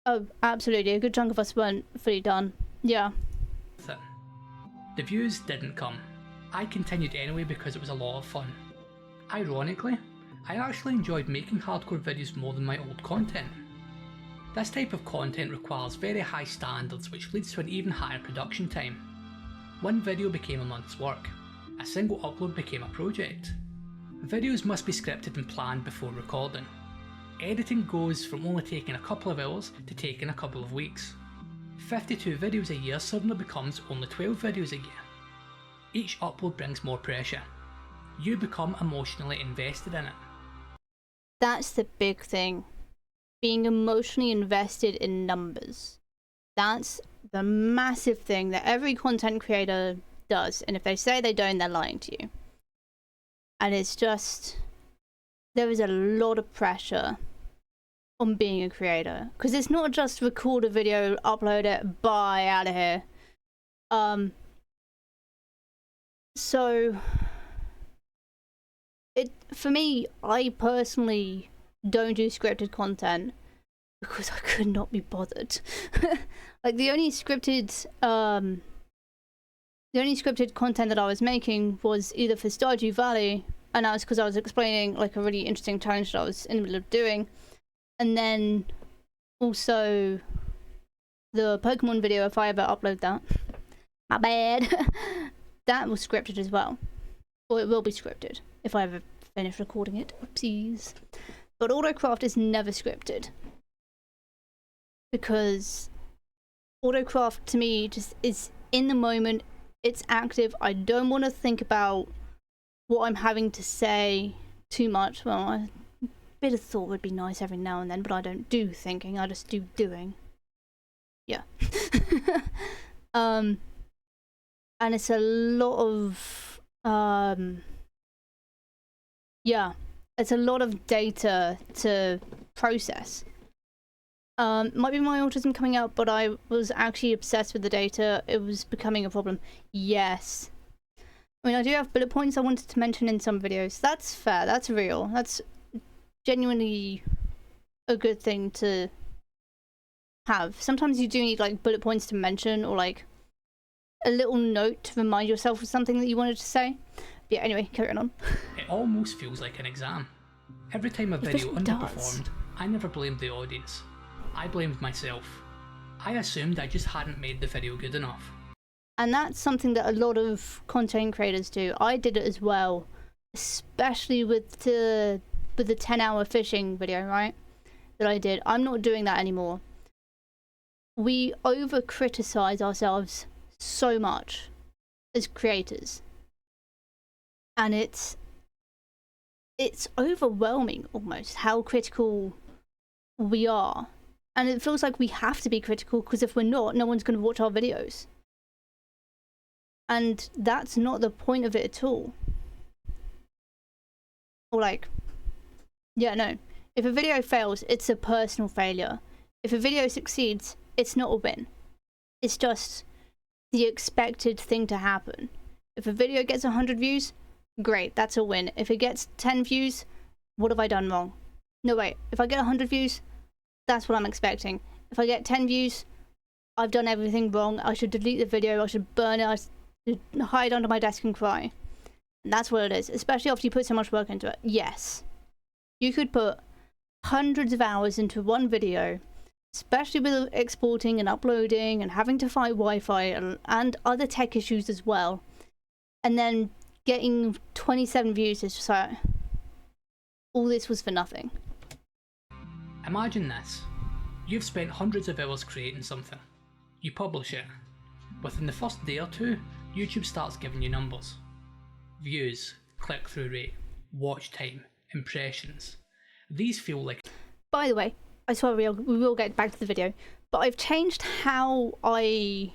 Oh, absolutely. A good chunk of us weren't fully done. Yeah. The views didn't come. I continued anyway because it was a lot of fun. Ironically, I actually enjoyed making hardcore videos more than my old content. This type of content requires very high standards, which leads to an even higher production time. One video became a month's work. A single upload became a project. Videos must be scripted and planned before recording. Editing goes from only taking a couple of hours to taking a couple of weeks. 52 videos a year suddenly becomes only 12 videos a year. Each upload brings more pressure. You become emotionally invested in it. That's the big thing. Being emotionally invested in numbers. That's the massive thing that every content creator does. And if they say they don't, they're lying to you. And it's just, there is a lot of pressure on being a creator. Because it's not just record a video, upload it, bye, out of here. So for me, I personally don't do scripted content because I could not be bothered. Like the only scripted content that I was making was either for Stardew Valley, and that was because I was explaining like a really interesting challenge that I was in the middle of doing, and then also the Pokemon video, if I ever upload that. My bad. That was scripted as well. Or it will be scripted if I ever finish recording it. Oopsies. But Autocraft is never scripted. Because Autocraft to me just is in the moment, it's active. I don't want to think about what I'm having to say too much. Well, a bit of thought would be nice every now and then, but I don't do thinking, I just do doing. Yeah. And it's a lot of it's a lot of data to process. Might be my autism coming out, but I was actually obsessed with the data. It was becoming a problem. Yes. I mean, I do have bullet points I wanted to mention in some videos. That's fair, that's real. That's genuinely a good thing to have. Sometimes you do need like bullet points to mention, or like a little note to remind yourself of something that you wanted to say. But yeah, anyway, carrying on. It almost feels like an exam. Every time a video underperformed, I never blamed the audience. I blamed myself. I assumed I just hadn't made the video good enough. And that's something that a lot of content creators do. I did it as well, especially with the 10-hour fishing video, right? That I did. I'm not doing that anymore. We over-criticize ourselves so much as creators. And it's overwhelming almost how critical we are. And it feels like we have to be critical, because if we're not, no one's going to watch our videos. And that's not the point of it at all. Or like, yeah, no. If a video fails, it's a personal failure. If a video succeeds, it's not a win. It's just the expected thing to happen. If a video gets 100 views, great, that's a win. If it gets 10 views, what have I done wrong? No, wait, if I get 100 views, that's what I'm expecting. If I get 10 views, I've done everything wrong. I should delete the video, I should burn it, I should hide under my desk and cry. And that's what it is, especially after you put so much work into it. Yes, you could put hundreds of hours into one video, especially with exporting and uploading and having to fight Wi-Fi and other tech issues as well. And then getting 27 views is just like, all this was for nothing. Imagine this. You've spent hundreds of hours creating something. You publish it. Within the first day or two, YouTube starts giving you numbers. Views, click-through rate, watch time, impressions. These feel like... By the way, I swear we will get back to the video, but I've changed how I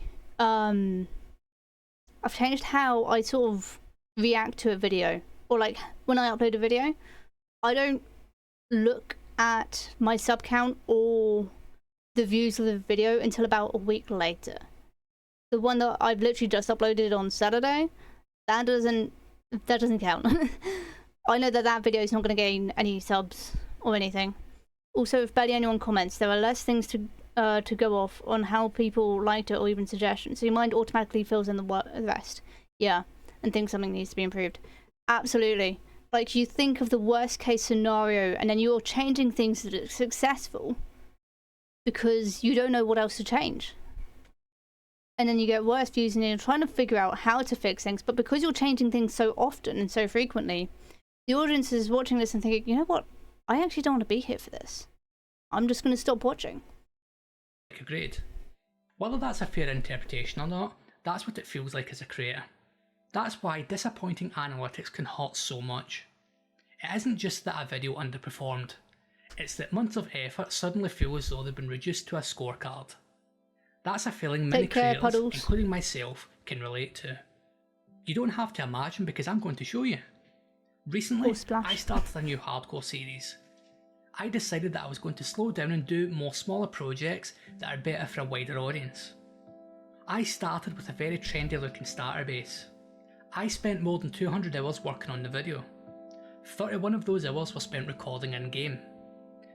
sort of react to a video. Or like, when I upload a video, I don't look at my sub count or the views of the video until about a week later. The one that I've literally just uploaded on Saturday, that doesn't count. I know that video is not going to gain any subs or anything. Also, if barely anyone comments, there are less things to go off on how people liked it or even suggestions, so your mind automatically fills in the rest. Yeah, and thinks something needs to be improved. Absolutely. Like, you think of the worst case scenario and then you're changing things that are successful because you don't know what else to change. And then you get worse views and you're trying to figure out how to fix things, but because you're changing things so often and so frequently, the audience is watching this and thinking, you know what, I actually don't want to be here for this. I'm just going to stop watching. a grade. Whether that's a fair interpretation or not, that's what it feels like as a creator. That's why disappointing analytics can hurt so much. It isn't just that a video underperformed, it's that months of effort suddenly feel as though they've been reduced to a scorecard. That's a feeling many creators, including myself, can relate to. You don't have to imagine because I'm going to show you. Recently, I started a new hardcore series. I decided that I was going to slow down and do more smaller projects that are better for a wider audience. I started with a very trendy looking starter base. I spent more than 200 hours working on the video. 31 of those hours were spent recording in-game.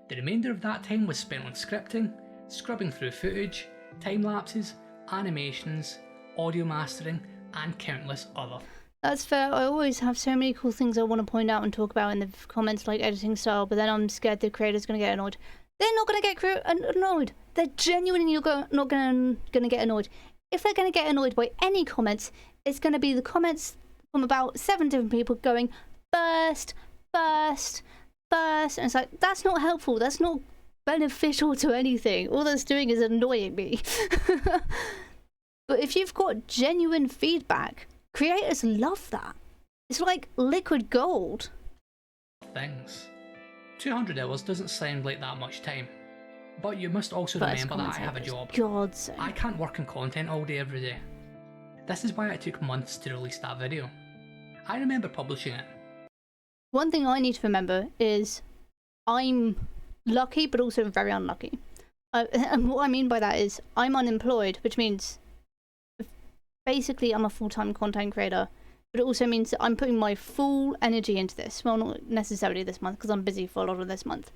The remainder of that time was spent on scripting, scrubbing through footage, time-lapses, animations, audio mastering, and countless other. That's fair. I always have so many cool things I want to point out and talk about in the comments, like editing style, but then I'm scared the creator's going to get annoyed. They're not going to get annoyed. They're genuinely not going to get annoyed. If they're going to get annoyed by any comments, it's going to be the comments from about 7 different people going, first. And it's like, that's not helpful. That's not beneficial to anything. All that's doing is annoying me. But if you've got genuine feedback, creators love that. It's like liquid gold. Things. 200 hours doesn't sound like that much time. But you must also remember that I have a job. God's sake. I can't work on content all day every day. This is why it took months to release that video. I remember publishing it. One thing I need to remember is I'm lucky but also very unlucky. And what I mean by that is I'm unemployed, which means basically I'm a full-time content creator, but it also means that I'm putting my full energy into this. Well, not necessarily this month because I'm busy for a lot of this month,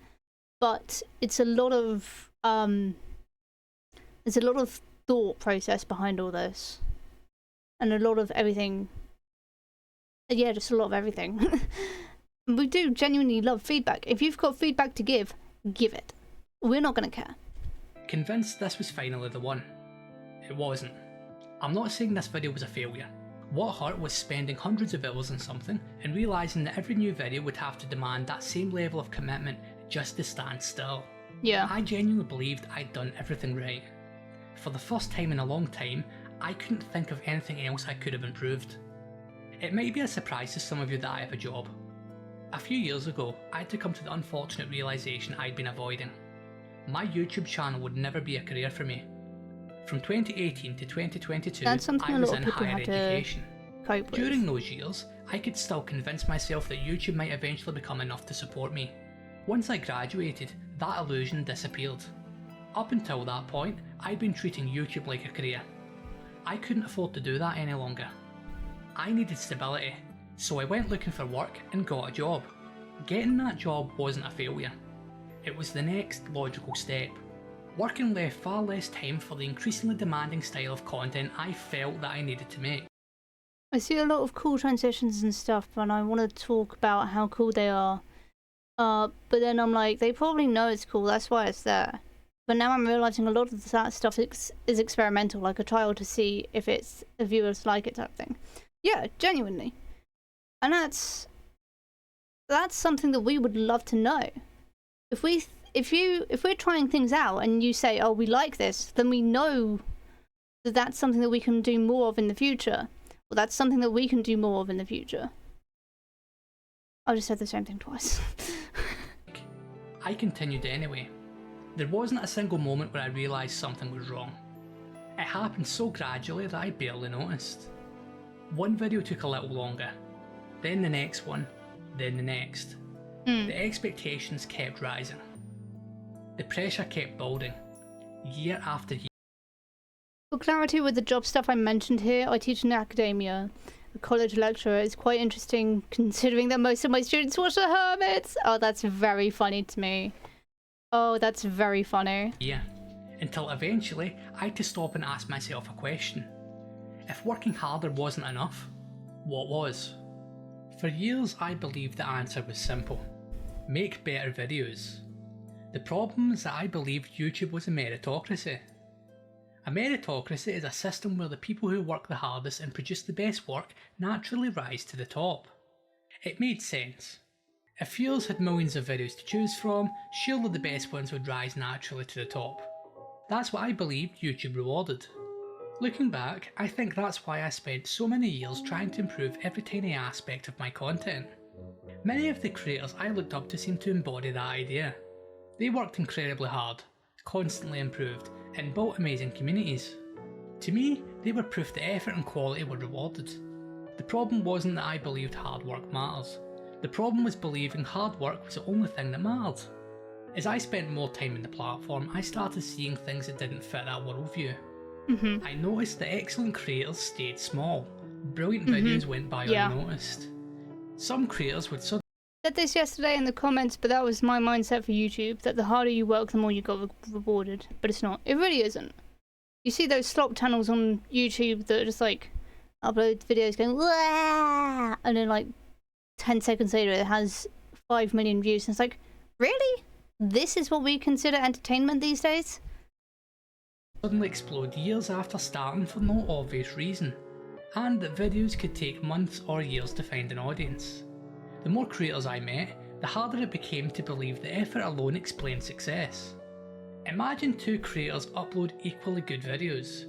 but it's a lot of there's a lot of thought process behind all this, and a lot of everything. Yeah, just a lot of everything. We do genuinely love feedback. If you've got feedback to give it. We're not going to care. Convinced this was finally the one. It wasn't. I'm not saying this video was a failure. What hurt was spending hundreds of hours on something and realising that every new video would have to demand that same level of commitment just to stand still. Yeah. I genuinely believed I'd done everything right. For the first time in a long time, I couldn't think of anything else I could have improved. It might be a surprise to some of you that I have a job. A few years ago, I had to come to the unfortunate realisation I'd been avoiding. My YouTube channel would never be a career for me. From 2018 to 2022, I was in higher education. During those years, I could still convince myself that YouTube might eventually become enough to support me. Once I graduated, that illusion disappeared. Up until that point, I'd been treating YouTube like a career. I couldn't afford to do that any longer. I needed stability, so I went looking for work and got a job. Getting that job wasn't a failure. It was the next logical step. Working left far less time for the increasingly demanding style of content I felt that I needed to make. I see a lot of cool transitions and stuff, and I want to talk about how cool they are. But then I'm like, they probably know it's cool, that's why it's there. But now I'm realising a lot of that stuff is experimental, like a trial to see if the viewers like it type thing. Yeah, genuinely. And that's something that we would love to know. If we're trying things out and you say, oh, we like this, then we know that that's something that we can do more of in the future. Or that's something that we can do more of in the future. I just said the same thing twice. I continued anyway. There wasn't a single moment where I realised something was wrong. It happened so gradually that I barely noticed. One video took a little longer, then the next one, then the next. The expectations kept rising. The pressure kept building, year after year. For clarity with the job stuff I mentioned here, I teach in academia. A college lecturer. Is quite interesting considering that most of my students watch The Hermits. Oh, that's very funny to me. Oh, that's very funny. Yeah, until eventually I had to stop and ask myself a question. If working harder wasn't enough, what was? For years I believed the answer was simple. Make better videos. The problem is that I believed YouTube was a meritocracy. A meritocracy is a system where the people who work the hardest and produce the best work naturally rise to the top. It made sense. If viewers had millions of videos to choose from, surely the best ones would rise naturally to the top. That's what I believed YouTube rewarded. Looking back, I think that's why I spent so many years trying to improve every tiny aspect of my content. Many of the creators I looked up to seemed to embody that idea. They worked incredibly hard, constantly improved, and built amazing communities. To me, they were proof that effort and quality were rewarded. The problem wasn't that I believed hard work matters. The problem was believing hard work was the only thing that mattered. As I spent more time in the platform, I started seeing things that didn't fit that worldview. I noticed that excellent creators stayed small, Brilliant videos went by unnoticed. Some creators would suddenly Said this yesterday in the comments, but that was my mindset for YouTube, that the harder you work, the more you got rewarded. But it's not. It really isn't. You see those slop channels on YouTube that are just like upload videos going wah, and then like 10 seconds later it has 5 million views, and it's like, really? This is what we consider entertainment these days? suddenly explode years after starting for no obvious reason, and that videos could take months or years to find an audience. The more creators I met, the harder it became to believe that effort alone explained success. Imagine two creators upload equally good videos.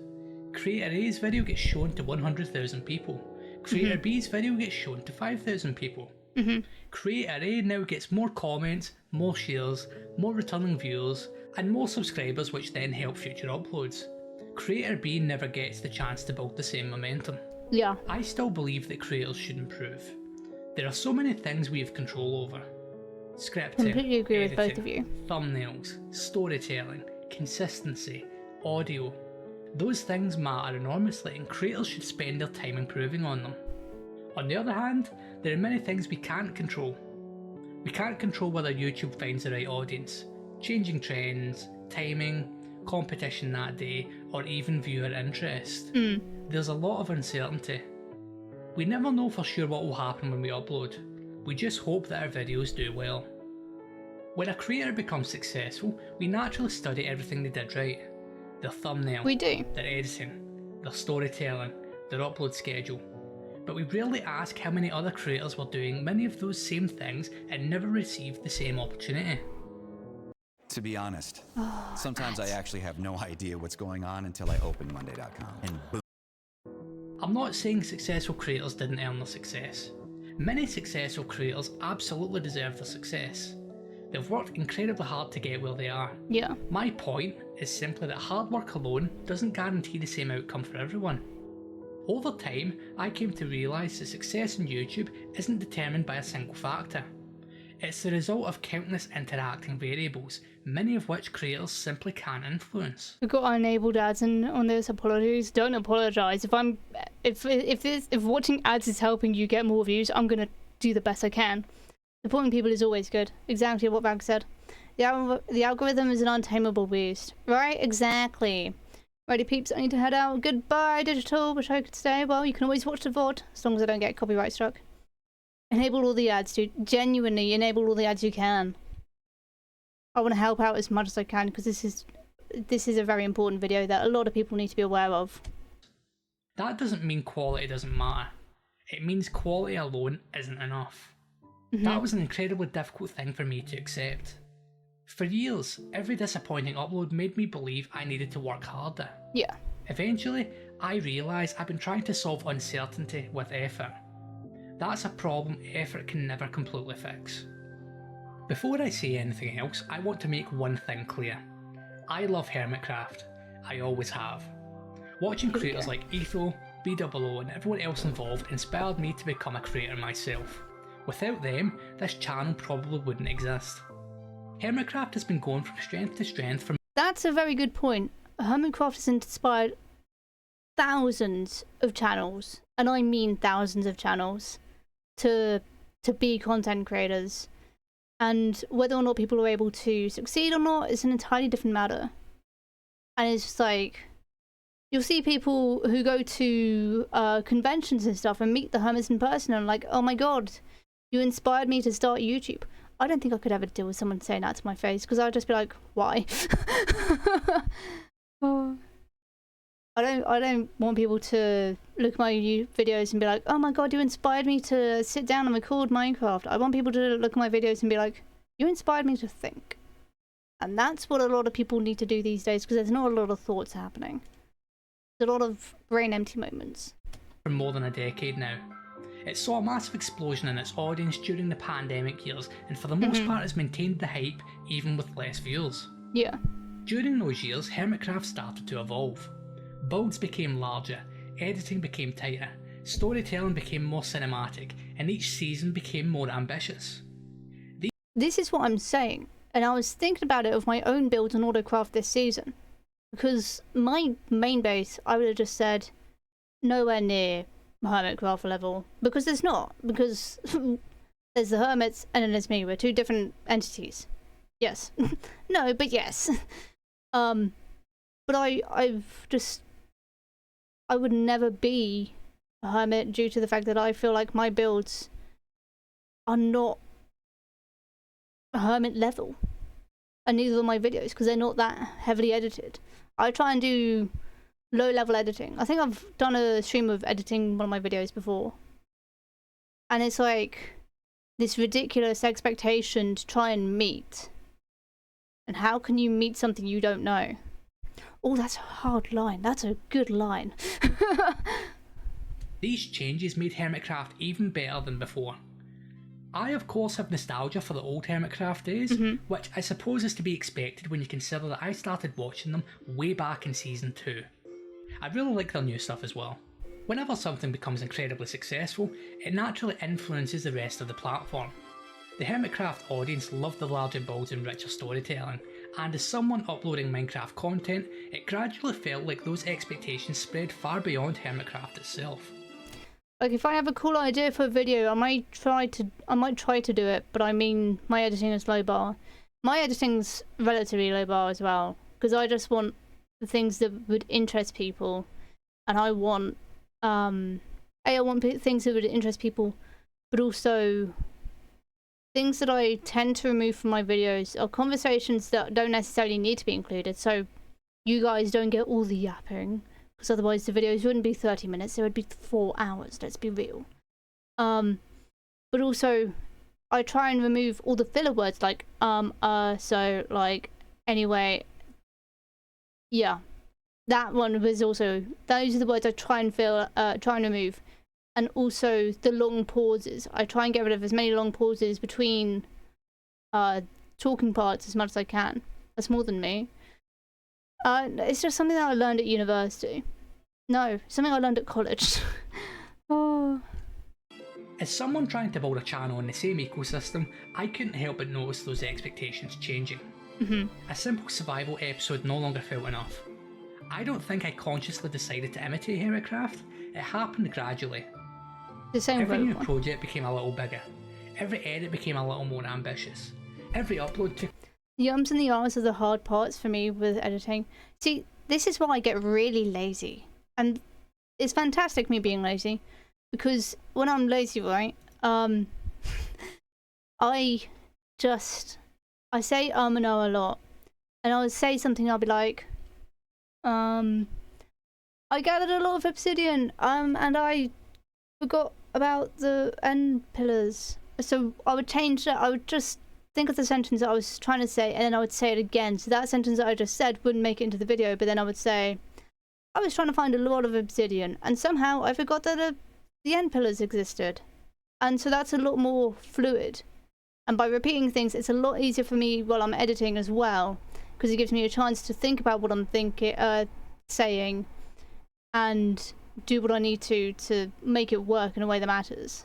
Creator A's video gets shown to 100,000 people. Creator B's video gets shown to 5,000 people. Creator A now gets more comments, more shares, more returning viewers, and more subscribers, which then help future uploads. Creator B never gets the chance to build the same momentum. Yeah. I still believe that creators should improve. There are so many things we have control over. Scripting, Completely agree with editing, both of you. thumbnails, storytelling, consistency, audio. Those things matter enormously, and creators should spend their time improving on them. On the other hand, there are many things we can't control. We can't control whether YouTube finds the right audience, changing trends, timing, competition that day, or even viewer interest. There's a lot of uncertainty. We never know for sure what will happen when we upload. We just hope that our videos do well. When a creator becomes successful, we naturally study everything they did right. Their thumbnail, We do. their editing, their storytelling, their upload schedule. But we rarely ask how many other creators were doing many of those same things and never received the same opportunity. To be honest, sometimes I actually have no idea what's going on until I open Monday.com and boom. I'm not saying successful creators didn't earn their success. Many successful creators absolutely deserve their success. They've worked incredibly hard to get where they are. Yeah. My point is simply that hard work alone doesn't guarantee the same outcome for everyone. Over time, I came to realise that success on YouTube isn't determined by a single factor. It's the result of countless interacting variables, many of which creators simply can't influence. We've got enabled ads on this. Apologies. Don't apologise. If watching ads is helping you get more views, I'm gonna do the best I can. Supporting people is always good. Exactly what Bag said. The algorithm is an untamable beast. Right? Exactly. Righty peeps, I need to head out. Goodbye, digital. Wish I could stay. Well, you can always watch the VOD, as long as I don't get copyright struck. Enable all the ads, dude. Genuinely, enable all the ads you can. I want to help out as much as I can, because this is a very important video that a lot of people need to be aware of. That doesn't mean quality doesn't matter. It means quality alone isn't enough. That was an incredibly difficult thing for me to accept. For years, every disappointing upload made me believe I needed to work harder. Yeah. Eventually, I realised I've been trying to solve uncertainty with effort. That's a problem effort can never completely fix. Before I say anything else, I want to make one thing clear. I love Hermitcraft. I always have. Watching creators like Etho, BOO and everyone else involved inspired me to become a creator myself. Without them, this channel probably wouldn't exist. Hermitcraft has been going from strength to strength from— That's a very good point. Hermitcraft has inspired thousands of channels, and I mean thousands of channels, to be content creators. And whether or not people are able to succeed or not is an entirely different matter. And it's just like, you'll see people who go to conventions and stuff and meet the hermits in person and like, oh my god, you inspired me to start YouTube. I don't think I could ever deal with someone saying that to my face, because I would just be like, why? I don't want people to look at my videos and be like, oh my god, you inspired me to sit down and record Minecraft. I want people to look at my videos and be like, you inspired me to think. And that's what a lot of people need to do these days, because there's not a lot of thoughts happening. There's a lot of brain empty moments. For more than a decade now. It saw a massive explosion in its audience during the pandemic years, and for the most part has maintained the hype even with less viewers. Yeah. During those years, Hermitcraft started to evolve. Builds became larger, editing became tighter, storytelling became more cinematic, and each season became more ambitious. This is what I'm saying, and I was thinking about it of my own build on Autocraft this season. Because my main base, I would have just said, nowhere near Hermitcraft level, because there's not, because there's the hermits and then there's me. We're two different entities. Yes. No, but yes. But I would never be a hermit due to the fact that I feel like my builds are not a hermit level, and neither are my videos, because they're not that heavily edited. I try and do low level editing. I think I've done a stream of editing one of my videos before, and it's like this ridiculous expectation to try and meet. And how can you meet something you don't know? Oh, that's a hard line. That's a good line. These changes made Hermitcraft even better than before. I of course have nostalgia for the old Hermitcraft days, which I suppose is to be expected when you consider that I started watching them way back in season 2. I really like their new stuff as well. Whenever something becomes incredibly successful, it naturally influences the rest of the platform. The Hermitcraft audience loved the larger builds and richer storytelling, and as someone uploading Minecraft content, it gradually felt like those expectations spread far beyond Hermitcraft itself. Like, if I have a cool idea for a video, I might try to do it, but I mean, my editing is low bar. My editing's relatively low bar as well, because I just want the things that would interest people, and I want things that would interest people, but also things that I tend to remove from my videos are conversations that don't necessarily need to be included, so you guys don't get all the yapping, because otherwise the videos wouldn't be 30 minutes, they would be 4 hours, let's be real. But also, I try and remove all the filler words like, so, like, anyway. Yeah. That one was also, those are the words I try and remove. And also the long pauses. I try and get rid of as many long pauses between talking parts as much as I can. That's more than me. It's just something that I learned at university. No, something I learned at college. Oh. As someone trying to build a channel in the same ecosystem, I couldn't help but notice those expectations changing. A simple survival episode no longer felt enough. I don't think I consciously decided to imitate Hermitcraft, it happened gradually. Every new project became a little bigger. Every edit became a little more ambitious. Every upload took... The ums and the ahs are the hard parts for me with editing. See, this is why I get really lazy. And it's fantastic me being lazy, because when I'm lazy, right, I say and oh a lot. And I would say something, I'll be like, I gathered a lot of obsidian, and I forgot about the end pillars. So I would change that. I would just think of the sentence that I was trying to say, and then I would say it again. So that sentence that I just said wouldn't make it into the video, but then I would say, I was trying to find a lot of obsidian, and somehow I forgot that the end pillars existed. And so that's a lot more fluid. And by repeating things, it's a lot easier for me while I'm editing as well, because it gives me a chance to think about what I'm saying, and do what I need to make it work in a way that matters.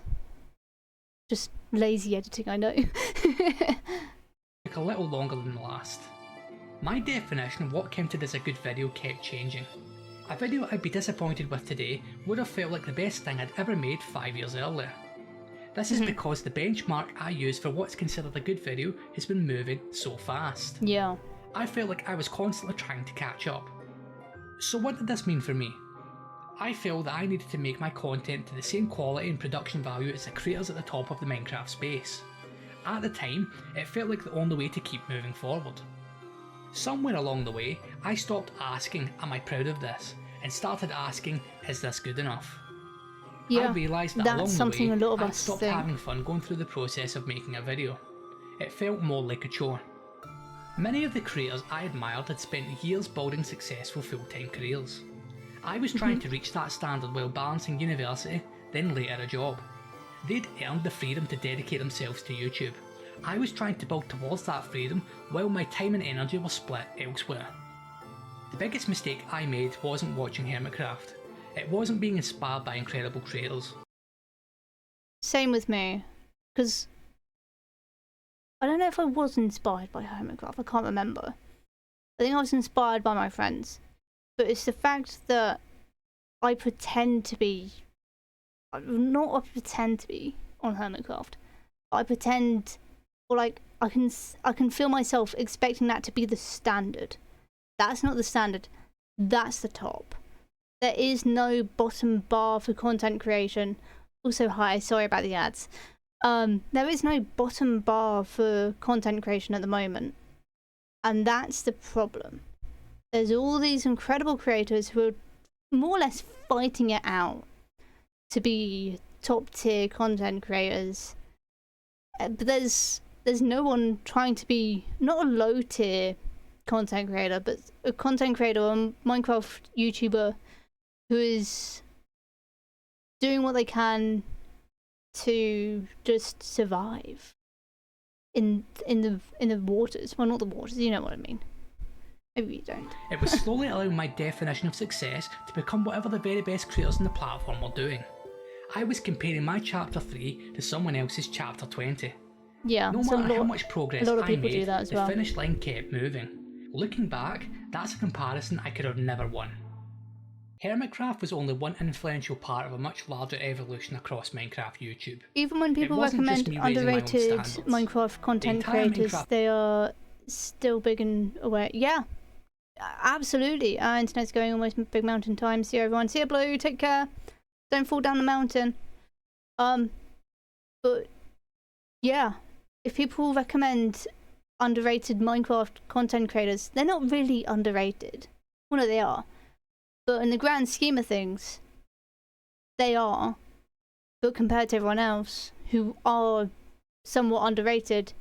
Just lazy editing, I know. Took a little longer than the last. My definition of what counted as a good video kept changing. A video I'd be disappointed with today would have felt like the best thing I'd ever made 5 years earlier. This is because the benchmark I use for what's considered a good video has been moving so fast. Yeah. I felt like I was constantly trying to catch up. So what did this mean for me? I felt that I needed to make my content to the same quality and production value as the creators at the top of the Minecraft space. At the time, it felt like the only way to keep moving forward. Somewhere along the way, I stopped asking, am I proud of this? And started asking, is this good enough? Yeah, I realised that along the way, I stopped having fun going through the process of making a video. It felt more like a chore. Many of the creators I admired had spent years building successful full-time careers. I was trying to reach that standard while balancing university, then later a job. They'd earned the freedom to dedicate themselves to YouTube. I was trying to build towards that freedom while my time and energy were split elsewhere. The biggest mistake I made wasn't watching Hermitcraft. It wasn't being inspired by incredible creators. Same with me, because I don't know if I was inspired by Hermitcraft, I can't remember. I think I was inspired by my friends. But it's the fact that I pretend to be not I pretend to be on Hermitcraft. I pretend, or like I can feel myself expecting that to be the standard. That's not the standard. That's the top. There is no bottom bar for content creation. Also, hi, sorry about the ads. There is no bottom bar for content creation at the moment. And that's the problem. There's all these incredible creators who are more or less fighting it out to be top tier content creators. But there's no one trying to be, not a low tier content creator, but a content creator, a Minecraft YouTuber who is doing what they can to just survive in the waters. Well, not the waters, you know what I mean. Maybe you don't. It was slowly allowing my definition of success to become whatever the very best creators on the platform were doing. I was comparing my chapter 3 to someone else's chapter 20. Yeah, no matter how much progress I made, the finish line kept moving. Looking back, that's a comparison I could have never won. Hermitcraft was only one influential part of a much larger evolution across Minecraft YouTube. Even when people recommend underrated Minecraft content creators, they are still big and aware. Yeah, absolutely. Our internet's going almost big mountain time. See you everyone. See you, Blue. Take care. Don't fall down the mountain. But yeah, if people recommend underrated Minecraft content creators, they're not really underrated. Well, no, they are. But in the grand scheme of things, they are. But compared to everyone else, who are somewhat underrated,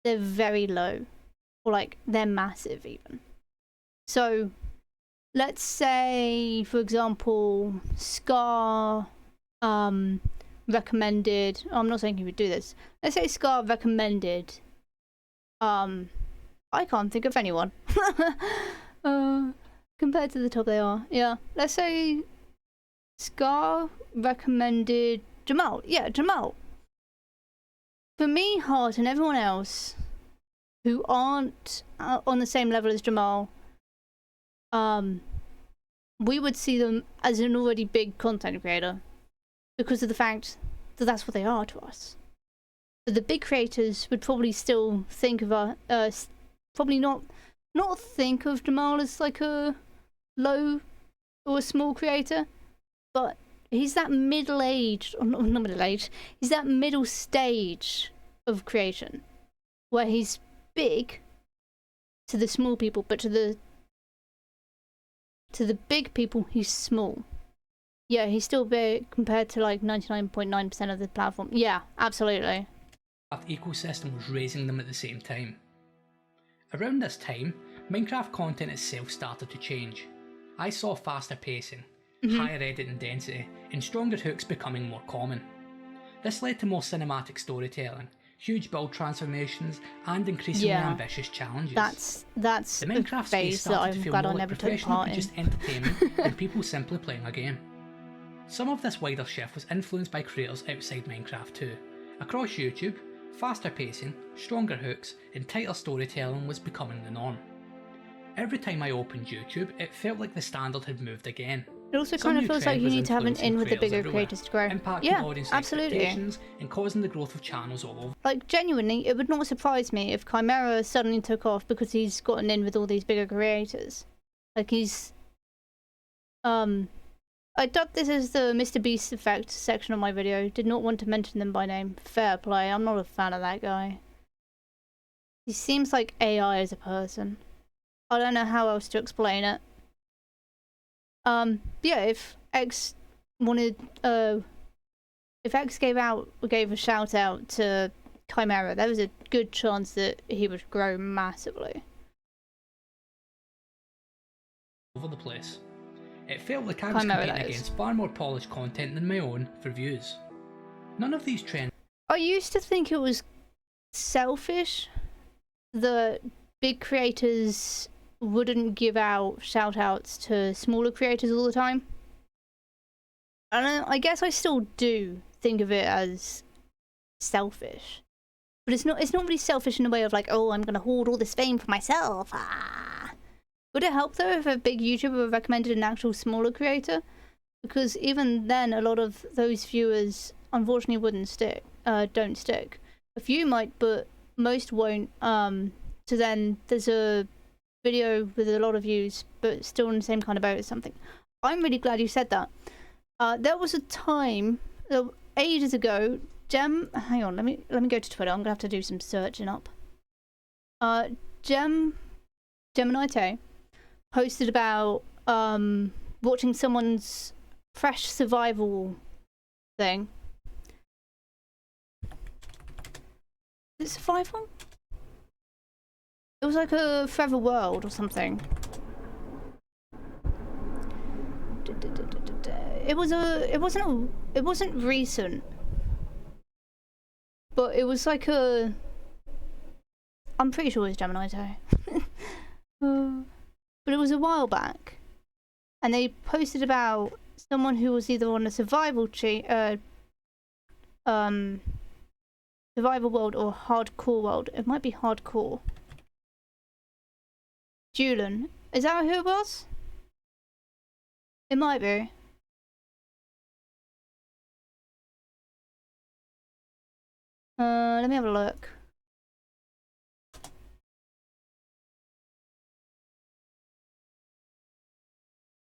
they're very low. Or like, they're massive even. So, let's say, for example, Scar recommended... I'm not saying he would do this. Let's say Scar recommended... I can't think of anyone. Compared to the top they are. Yeah. Let's say Scar recommended Jamal. Yeah, Jamal. For me, Hart, and everyone else who aren't on the same level as Jamal, we would see them as an already big content creator because of the fact that that's what they are to us. But the big creators would probably still think of probably not think of Jamal as like a low or a small creator, but he's that middle-aged, or not middle-aged, he's that middle stage of creation where he's big to the small people, but to the big people he's small. Yeah, he's still big compared to like 99.9% of the platform. Yeah, absolutely. The ecosystem was raising them at the same time. Around this time, Minecraft content itself started to change. I saw faster pacing, higher editing density, and stronger hooks becoming more common. This led to more cinematic storytelling, huge build transformations, and increasingly ambitious challenges. That's the Minecraft space started to feel more like professional and just entertainment than people simply playing a game. Some of this wider shift was influenced by creators outside Minecraft too. Across YouTube, faster pacing, stronger hooks, and tighter storytelling was becoming the norm. Every time I opened YouTube, it felt like the standard had moved again. It also kind of feels like you need to have an in with the bigger creators to grow. Yeah, absolutely. And causing the growth of channels all over. Like, genuinely, it would not surprise me if Chimera suddenly took off because he's gotten in with all these bigger creators. Like, he's... I dubbed this as the Mr. Beast effect section of my video. Did not want to mention them by name. Fair play, I'm not a fan of that guy. He seems like AI as a person. I don't know how else to explain it. Yeah, if X wanted, if X gave a shout out to Chimera, there was a good chance that he would grow massively. Over the place. It felt like I was competing against far more polished content than my own for views. None of these trends. I used to think it was selfish that big creators wouldn't give out shout-outs to smaller creators all the time. I guess I still do think of it as selfish. But it's not really selfish in a way of like, oh, I'm gonna hoard all this fame for myself. Would it help though if a big YouTuber recommended an actual smaller creator? because even then a lot of those viewers unfortunately don't stick. A few might, but most won't. So then there's a video with a lot of views but still in the same kind of boat or something. I'm really glad you said that. There was a time ages ago, hang on, let me go to Twitter. I'm gonna have to do some searching up. Gemini posted about watching someone's fresh survival thing. Is it survival? It was like a Forever World or something. It wasn't recent, but it was like I'm pretty sure it was Gemini. But it was a while back, and they posted about someone who was either on a survival world or hardcore world. It might be hardcore. Julian, is that who it was? It might be. Let me have a look.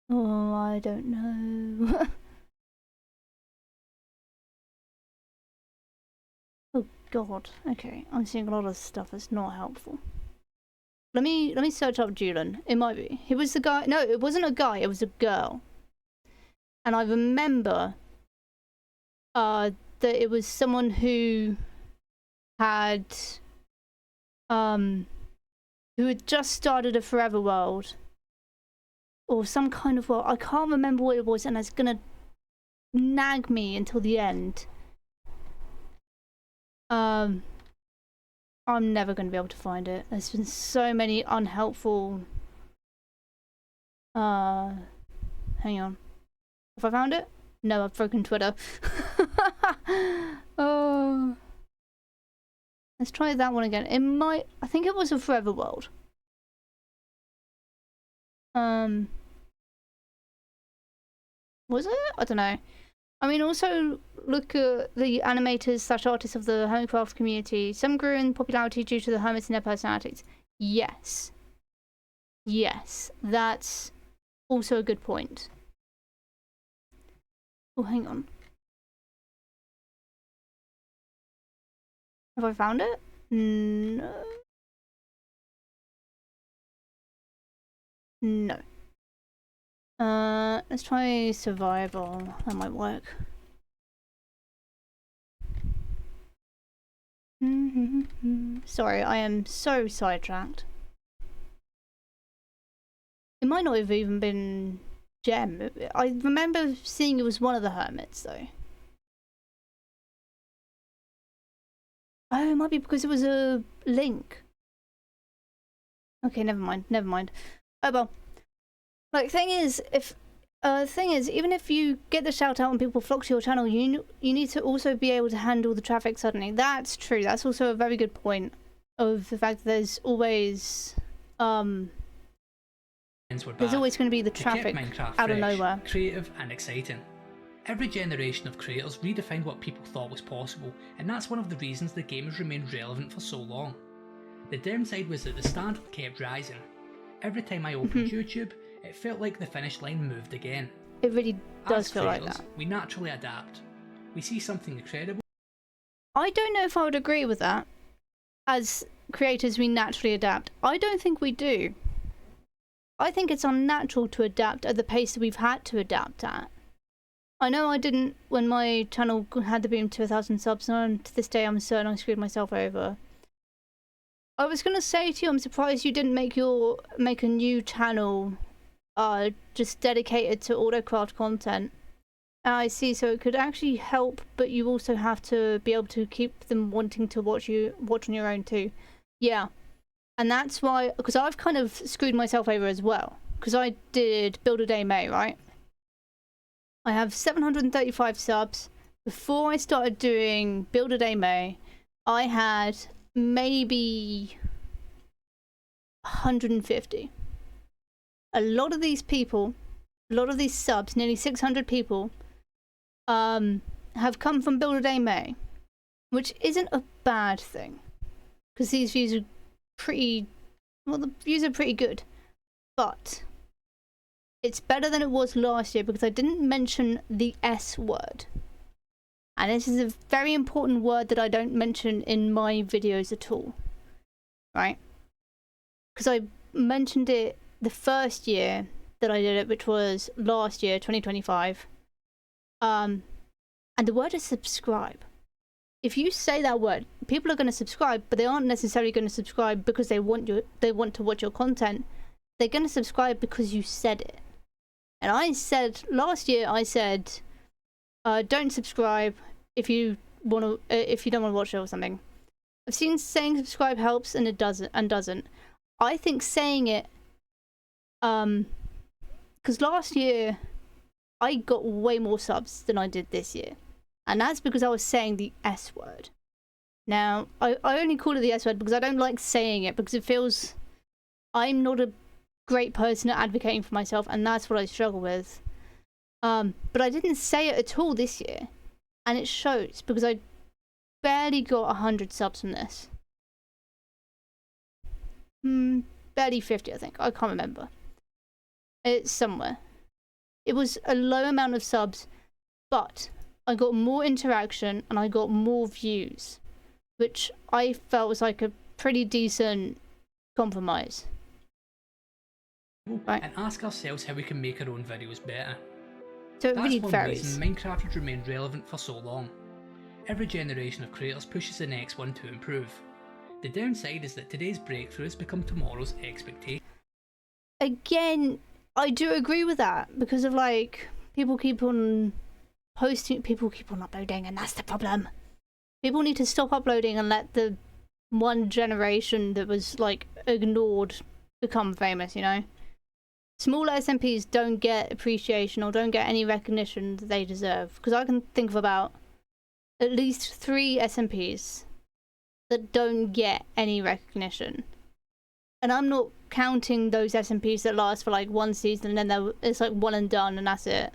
Oh, I don't know. Oh God. Okay, I'm seeing a lot of stuff that's not helpful. Let me search up Julian. It might be. He was the guy. No, it wasn't a guy. It was a girl. And I remember that it was someone who had just started a Forever World or some kind of world. I can't remember what it was, and it's gonna nag me until the end. I'm never going to be able to find it. There's been so many unhelpful... hang on. Have I found it? No, I've broken Twitter. Oh. Let's try that one again. It might... I think it was a Forever World. Was it? I don't know. I mean, also look at the animators / artists of the Homecraft community. Some grew in popularity due to the hermits and their personalities. Yes. Yes, that's also a good point. Oh, hang on. Have I found it? No. No. Let's try survival. That might work. Sorry, I am so sidetracked. It might not have even been Gem. I remember seeing it was one of the hermits, though. Oh, it might be because it was a link. Okay, never mind. Never mind. Oh well. Like, thing is, even if you get the shout out and people flock to your channel, you need to also be able to handle the traffic suddenly. That's true. That's also a very good point of the fact that there's always going to be the traffic out of nowhere. Creative and exciting. Every generation of creators redefined what people thought was possible, and that's one of the reasons the game has remained relevant for so long. The downside was that the standard kept rising. Every time I opened YouTube, it felt like the finish line moved again. It really does As feel creators, like that. We naturally adapt. We see something incredible. I don't know if I would agree with that. As creators, we naturally adapt. I don't think we do. I think it's unnatural to adapt at the pace that we've had to adapt at. I know I didn't when my channel had the boom to 1,000 subs, and to this day I'm certain I screwed myself over. I was gonna say to you, I'm surprised you didn't make a new channel just dedicated to autocraft content. I see, so it could actually help, but you also have to be able to keep them wanting to watch on your own too. Yeah, and that's why, because I've kind of screwed myself over as well, because I did Build a Day May, right? I have 735 subs. Before I started doing Build a Day May, I had maybe 150. A lot of these people a lot of these subs, nearly 600 people, have come from Build a Day May, which isn't a bad thing, because these views are pretty, well, the views are pretty good, but it's better than it was last year because I didn't mention the S word. And this is a very important word that I don't mention in my videos at all, right? Because I mentioned it the first year that I did it, which was last year, 2025. And the word is subscribe. If you say that word, people are going to subscribe, but they aren't necessarily going to subscribe because they want to watch your content. They're going to subscribe because you said it. And I said last year, I said, don't subscribe if you don't want to watch it or something. I've seen saying subscribe helps and it doesn't. I think saying it, because last year I got way more subs than I did this year, and that's because I was saying the S word. Now I only call it the S word because I don't like saying it, because it feels I'm not a great person at advocating for myself, and that's what I struggle with. But I didn't say it at all this year, and it shows because I barely got 100 subs from this. Barely 50, I think. I can't remember. It's somewhere. It was a low amount of subs, but I got more interaction and I got more views, which I felt was like a pretty decent compromise. Right. And ask ourselves how we can make our own videos better. So it really That's one varies. reason Minecraft has remained relevant for so long. Every generation of creators pushes the next one to improve. The downside is that today's breakthroughs become tomorrow's expectation. Again, I do agree with that, because of like, people keep on posting, people keep on uploading, and that's the problem. People need to stop uploading and let the one generation that was like ignored become famous, you know? Small SMPs don't get appreciation or don't get any recognition that they deserve, because I can think of about at least 3 SMPs that don't get any recognition. And I'm not counting those SMPs that last for like 1 season and then it's like one and done and that's it.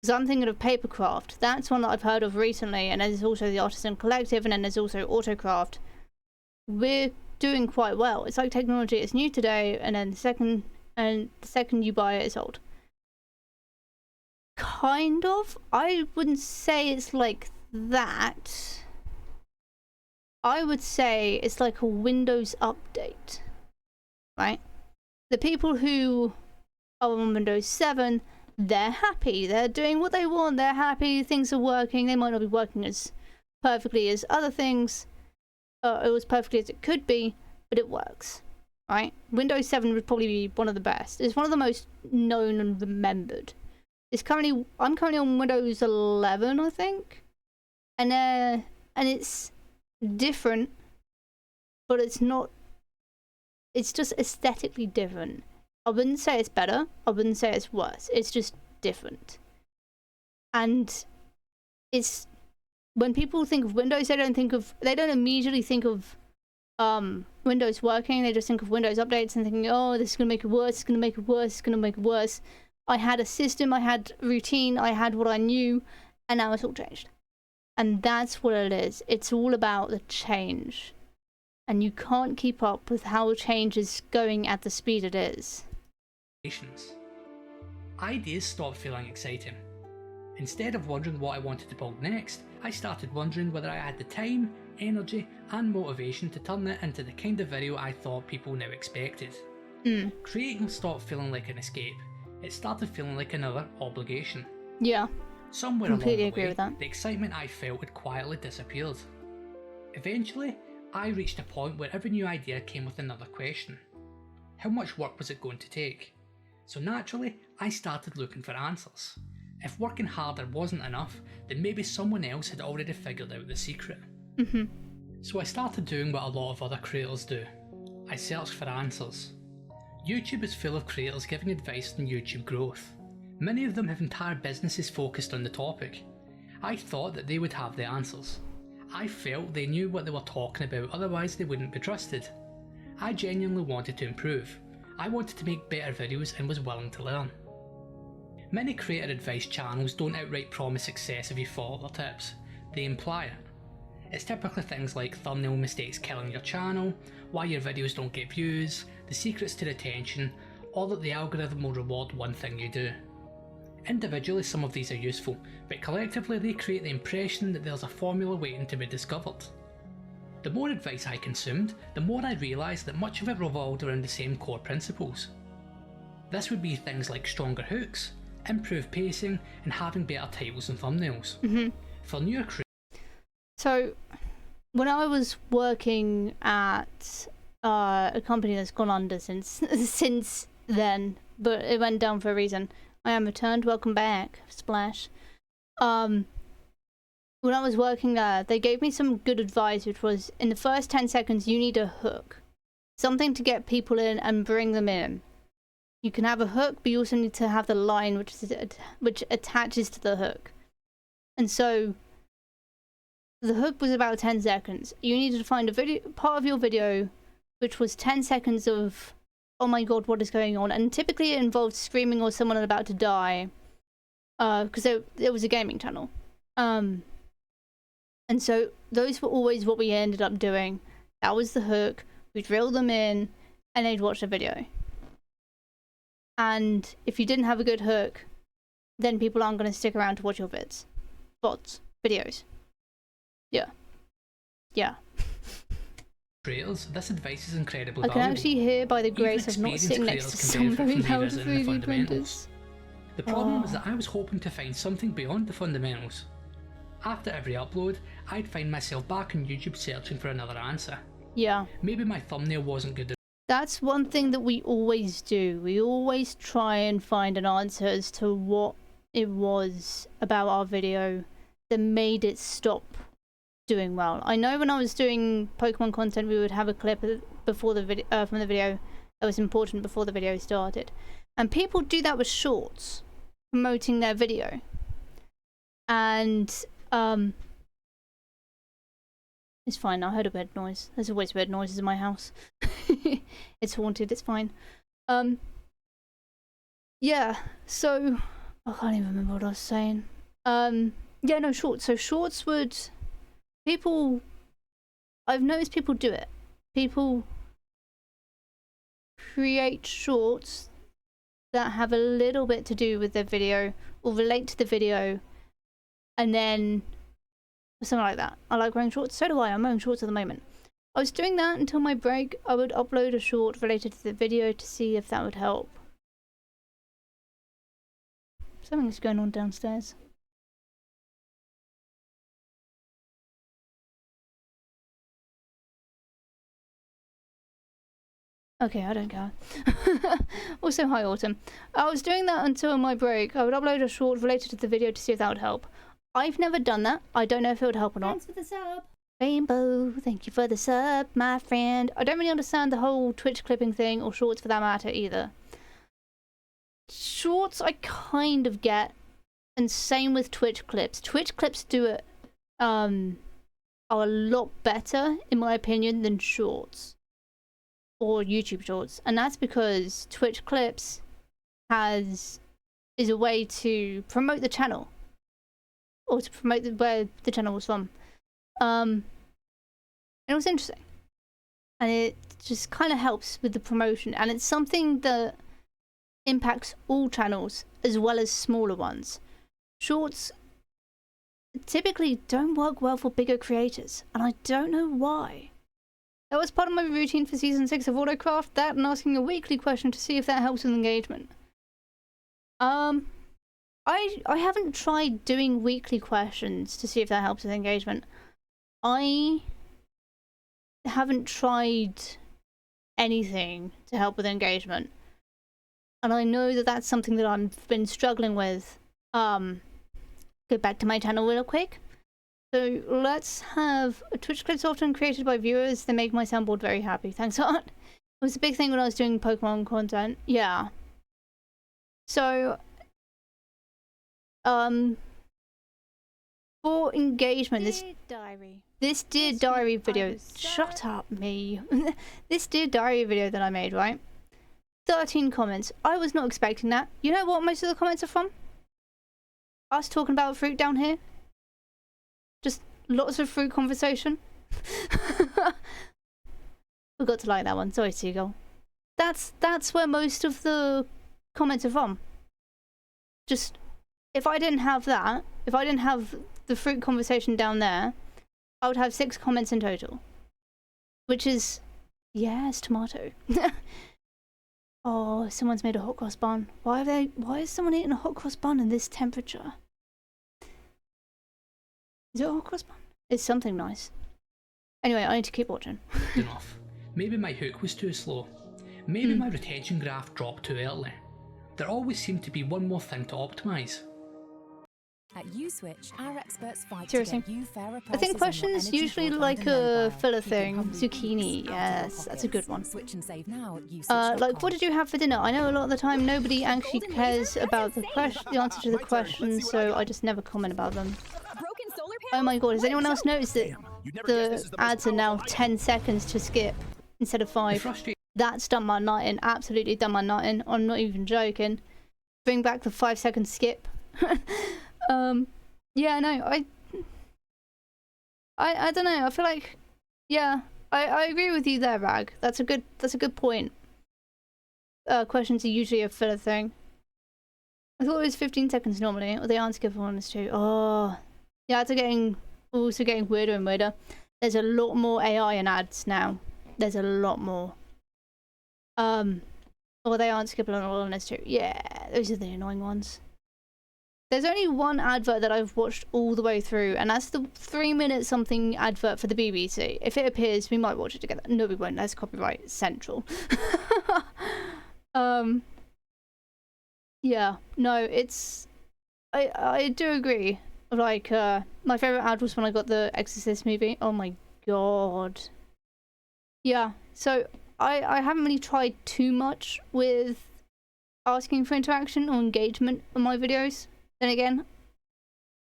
Because I'm thinking of Papercraft. That's one that I've heard of recently, and there's also the Artisan Collective, and then there's also Autocraft. We're doing quite well. It's like technology, it's new today, and then the second you buy it, it's old. Kind of. I wouldn't say it's like that. I would say it's like a Windows update, right? The people who are on Windows 7, they're happy. They're doing what they want. They're happy. Things are working. They might not be working as perfectly as other things, or as perfectly as it could be, but it works, right? Windows 7 would probably be one of the best. It's one of the most known and remembered. I'm currently on Windows 11, I think, and it's different, but it's not. It's just aesthetically different. I wouldn't say it's better. I wouldn't say it's worse. It's just different. And it's, when people think of Windows, they don't immediately think of Windows working. They just think of Windows updates and thinking, oh, this is gonna make it worse. It's gonna make it worse. It's gonna make it worse. I had a system. I had routine. I had what I knew, and now it's all changed. And that's what it is. It's all about the change. And you can't keep up with how change is going at the speed it is. Ideas stopped feeling exciting. Instead of wondering what I wanted to build next, I started wondering whether I had the time, energy, and motivation to turn it into the kind of video I thought people now expected. Creating stopped feeling like an escape. It started feeling like another obligation. Yeah. Somewhere Completely along the agree way, with that. the excitement I felt had quietly disappeared. Eventually, I reached a point where every new idea came with another question. How much work was it going to take? So naturally, I started looking for answers. If working harder wasn't enough, then maybe someone else had already figured out the secret. So I started doing what a lot of other creators do. I searched for answers. YouTube is full of creators giving advice on YouTube growth. Many of them have entire businesses focused on the topic. I thought that they would have the answers. I felt they knew what they were talking about, otherwise they wouldn't be trusted. I genuinely wanted to improve. I wanted to make better videos and was willing to learn. Many creator advice channels don't outright promise success if you follow their tips, they imply it. It's typically things like thumbnail mistakes killing your channel, why your videos don't get views, the secrets to retention, or that the algorithm will reward one thing you do. Individually some of these are useful, but collectively they create the impression that there's a formula waiting to be discovered. The more advice I consumed, the more I realised that much of it revolved around the same core principles. This would be things like stronger hooks, improved pacing, and having better titles and thumbnails. For newer creators. So, when I was working at a company that's gone under since then, but it went down for a reason. I am returned. Welcome back, Splash. When I was working there, they gave me some good advice, which was in the first 10 seconds, you need a hook. Something to get people in and bring them in. You can have a hook, but you also need to have the line which attaches to the hook. And so, the hook was about 10 seconds. You needed to find a part of your video which was 10 seconds of, oh my god, what is going on? And typically it involved screaming or someone about to die. Because it was a gaming channel. And so those were always what we ended up doing. That was the hook. We'd reel them in and they'd watch the video. And if you didn't have a good hook, then people aren't going to stick around to watch your videos. Yeah. Creators, this advice is incredibly I can valuable. actually hear by the grace of not Even sitting next to some very loud movie printers. The problem was that I was hoping to find something beyond the fundamentals. After every upload, I'd find myself back on YouTube searching for another answer. Yeah. Maybe my thumbnail wasn't good enough. That's one thing that we always do. We always try and find an answer as to what it was about our video that made it stop doing well. I know when I was doing Pokemon content, we would have a clip before the video from the video that was important before the video started, and people do that with shorts promoting their video. And it's fine. I heard a weird noise. There's always weird noises in my house. It's haunted. It's fine. Yeah. So I can't even remember what I was saying. Yeah, no, shorts. So shorts would. I've noticed people do it. People create shorts that have a little bit to do with their video or relate to the video, and then something like that. I like wearing shorts. So do I. I'm wearing shorts at the moment. I was doing that until my break. I would upload a short related to the video to see if that would help. Something's going on downstairs. Okay, I don't care. Also, hi Autumn. I was doing that until my break. I would upload a short related to the video to see if that would help. I've never done that. I don't know if it would help or not. Thanks for the sub. Rainbow, thank you for the sub, my friend. I don't really understand the whole Twitch clipping thing, or shorts for that matter either. Shorts I kind of get, and same with Twitch clips. Twitch clips do it are a lot better, in my opinion, than shorts. Or YouTube shorts. And that's because Twitch clips is a way to promote the channel. Or to promote where the channel was from. And it was interesting. And it just kind of helps with the promotion. And it's something that impacts all channels as well as smaller ones. Shorts typically don't work well for bigger creators. And I don't know why. That was part of my routine for Season 6 of Autocraft, that and asking a weekly question to see if that helps with engagement. I haven't tried doing weekly questions to see if that helps with engagement. I haven't tried anything to help with engagement. And I know that that's something that I've been struggling with. Go back to my channel real quick. So let's have Twitch clips often created by viewers that make my soundboard very happy. Thanks, Art. It was a big thing when I was doing Pokemon content. Yeah. So, for engagement, this Dear Diary video. Shut up, me. This Dear Diary video that I made, right? 13 comments. I was not expecting that. You know what most of the comments are from? us talking about fruit down here. Just lots of fruit conversation. Forgot to like that one. Sorry, Seagull. That's where most of the comments are from. Just, if I didn't have that, if I didn't have the fruit conversation down there, I would have 6 comments in total. Which is, yes, tomato. Oh, someone's made a hot cross bun. Why is someone eating a hot cross bun in this temperature? Is it a hot cross bun? It's something nice. Anyway, I need to keep watching. Enough. Maybe my hook was too slow. Maybe my retention graph dropped too early. There always seemed to be one more thing to optimise. At USwitch, our experts fight Seriously. to get you fairer I think prices on your questions energy usually bill like under a mobile, filler keeping thing. hungry Zucchini, people out of yes, your that's a good one. pockets. Switch and save now at uswitch.com. Like, what did you have for dinner? I know a lot of the time nobody actually cares about the answer to the question, so I just never comment about them. Oh my god, has anyone else noticed that the ads are now 10 seconds to skip instead of 5? That's done my nut in, absolutely done my nut in. I'm not even joking. Bring back the 5-second skip. Yeah, no, I don't know. I feel like, yeah, I agree with you there, Rag. That's a good point. Questions are usually a filler thing. I thought it was 15 seconds normally, or they aren't skippable on this too. Oh, yeah, it's also getting weirder and weirder. There's a lot more AI in ads now. There's a lot more. Or they aren't skippable on this too. Yeah, those are the annoying ones. There's only one advert that I've watched all the way through, and that's the 3-minute something advert for the BBC. If it appears, we might watch it together. No, we won't. That's copyright central. Yeah, no, it's... I do agree. Like, my favourite ad was when I got the Exorcist movie. Oh my god. Yeah, so I haven't really tried too much with asking for interaction or engagement on my videos. Then again,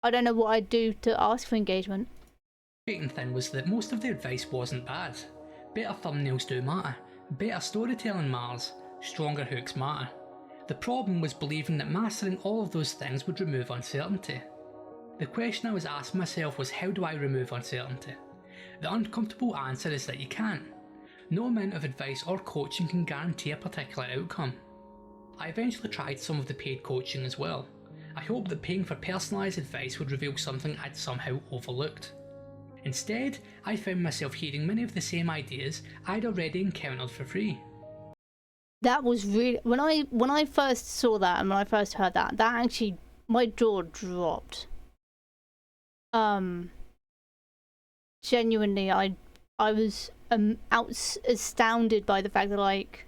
I don't know what I'd do to ask for engagement. The frustrating thing was that most of the advice wasn't bad. Better thumbnails do matter, better storytelling matters, stronger hooks matter. The problem was believing that mastering all of those things would remove uncertainty. The question I was asking myself was, how do I remove uncertainty? The uncomfortable answer is that you can't. No amount of advice or coaching can guarantee a particular outcome. I eventually tried some of the paid coaching as well. I hoped that paying for personalised advice would reveal something I'd somehow overlooked. Instead, I found myself hearing many of the same ideas I'd already encountered for free. That was really... When I first saw that and when I first heard that actually... My jaw dropped. Genuinely, I was astounded by the fact that, like...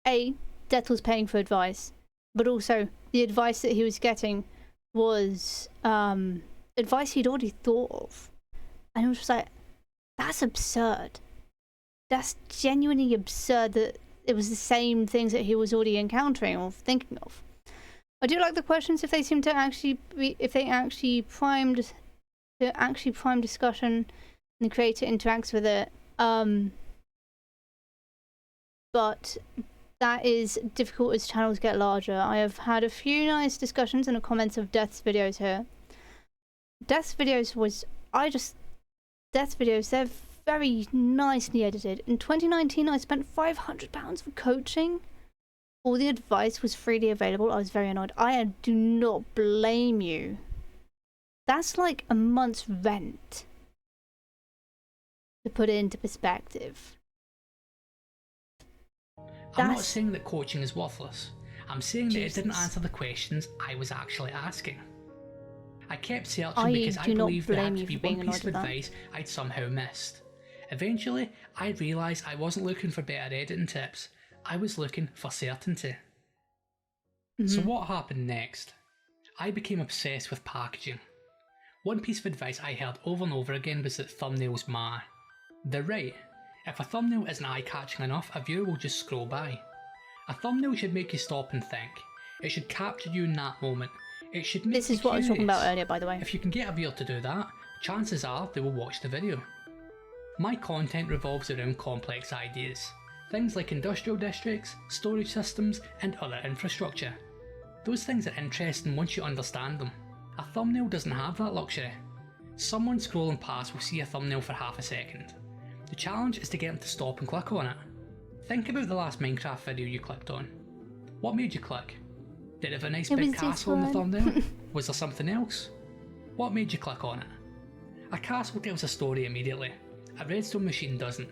A, Death was paying for advice, but also the advice that he was getting was advice he'd already thought of. And it was just like, that's absurd. That's genuinely absurd that it was the same things that he was already encountering or thinking of. I do like the questions if they seem to actually be, if they actually prime discussion and the creator interacts with it. But that is difficult as channels get larger. I have had a few nice discussions in the comments of Death's videos here. Death's videos they're very nicely edited. In 2019, I spent £500 for coaching. All the advice was freely available. I was very annoyed. I do not blame you. That's like a month's rent. To put it into perspective. I'm not saying that coaching is worthless. I'm saying that it didn't answer the questions I was actually asking. I kept searching because I believed there had to be one piece of advice I'd somehow missed. Eventually, I realised I wasn't looking for better editing tips. I was looking for certainty. So what happened next? I became obsessed with packaging. One piece of advice I heard over and over again was that thumbnails matter. They're right. If a thumbnail isn't eye-catching enough, a viewer will just scroll by. A thumbnail should make you stop and think. It should capture you in that moment. It should make you curious. This is what I was talking about earlier, by the way. If you can get a viewer to do that, chances are they will watch the video. My content revolves around complex ideas. Things like industrial districts, storage systems, and other infrastructure. Those things are interesting once you understand them. A thumbnail doesn't have that luxury. Someone scrolling past will see a thumbnail for half a second. The challenge is to get them to stop and click on it. Think about the last Minecraft video you clicked on. What made you click? Did it have a nice big castle in the thumbnail? Was there something else? What made you click on it? A castle tells a story immediately. A redstone machine doesn't.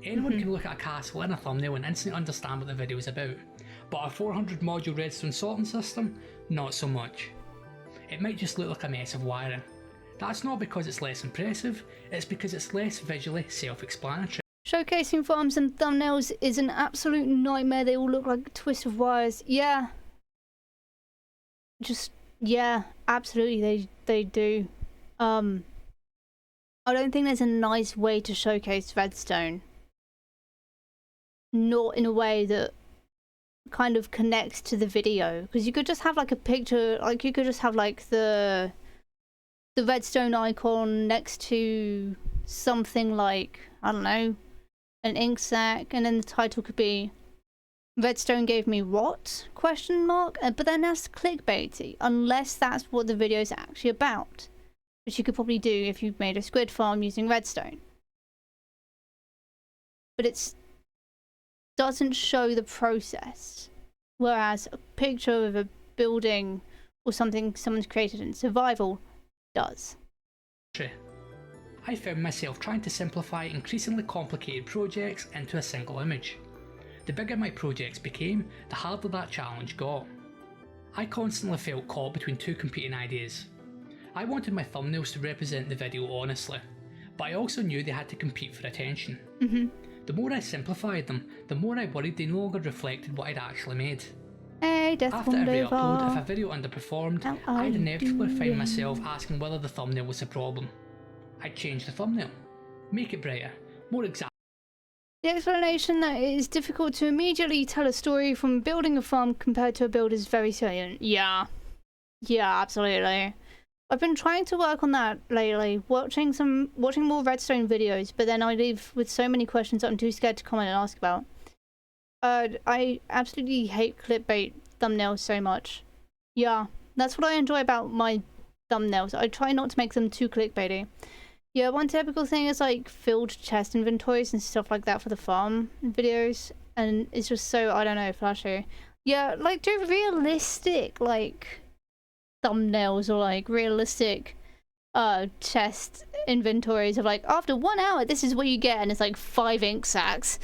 Anyone can look at a castle in a thumbnail and instantly understand what the video is about, but a 400 module redstone sorting system? Not so much. It might just look like a mess of wiring. That's not because it's less impressive, it's because it's less visually self-explanatory. Showcasing farms and thumbnails is an absolute nightmare. They all look like a twist of wires. Yeah. Yeah, absolutely they do. I don't think there's a nice way to showcase redstone. Not in a way that kind of connects to the video, because you could just have like a picture, like you could just have like the redstone icon next to something like, I don't know, an ink sac, and then the title could be redstone gave me what? Question mark. But then that's clickbaity, unless that's what the video is actually about, which you could probably do if you made a squid farm using redstone. But it's doesn't show the process, whereas a picture of a building or something someone's created in survival does. I found myself trying to simplify increasingly complicated projects into a single image. The bigger my projects became, the harder that challenge got. I constantly felt caught between two competing ideas. I wanted my thumbnails to represent the video honestly, but I also knew they had to compete for attention. The more I simplified them, the more I worried they no longer reflected what I'd actually made. Hey, After every upload, if a video underperformed, I'd inevitably find myself asking whether the thumbnail was the problem. I'd change the thumbnail, make it brighter, more exact. The explanation that it is difficult to immediately tell a story from building a farm compared to a build is very salient. Yeah, absolutely. I've been trying to work on that lately, watching more redstone videos, but then I leave with so many questions that I'm too scared to comment and ask about. I absolutely hate clickbait thumbnails so much. Yeah, that's what I enjoy about my thumbnails. I try not to make them too clickbaity. Yeah, one typical thing is like filled chest inventories and stuff like that for the farm videos, and it's just so, I don't know, flashy. Yeah, like do realistic like thumbnails or like realistic chest inventories of like, after 1 hour this is what you get, and it's like 5 ink sacks.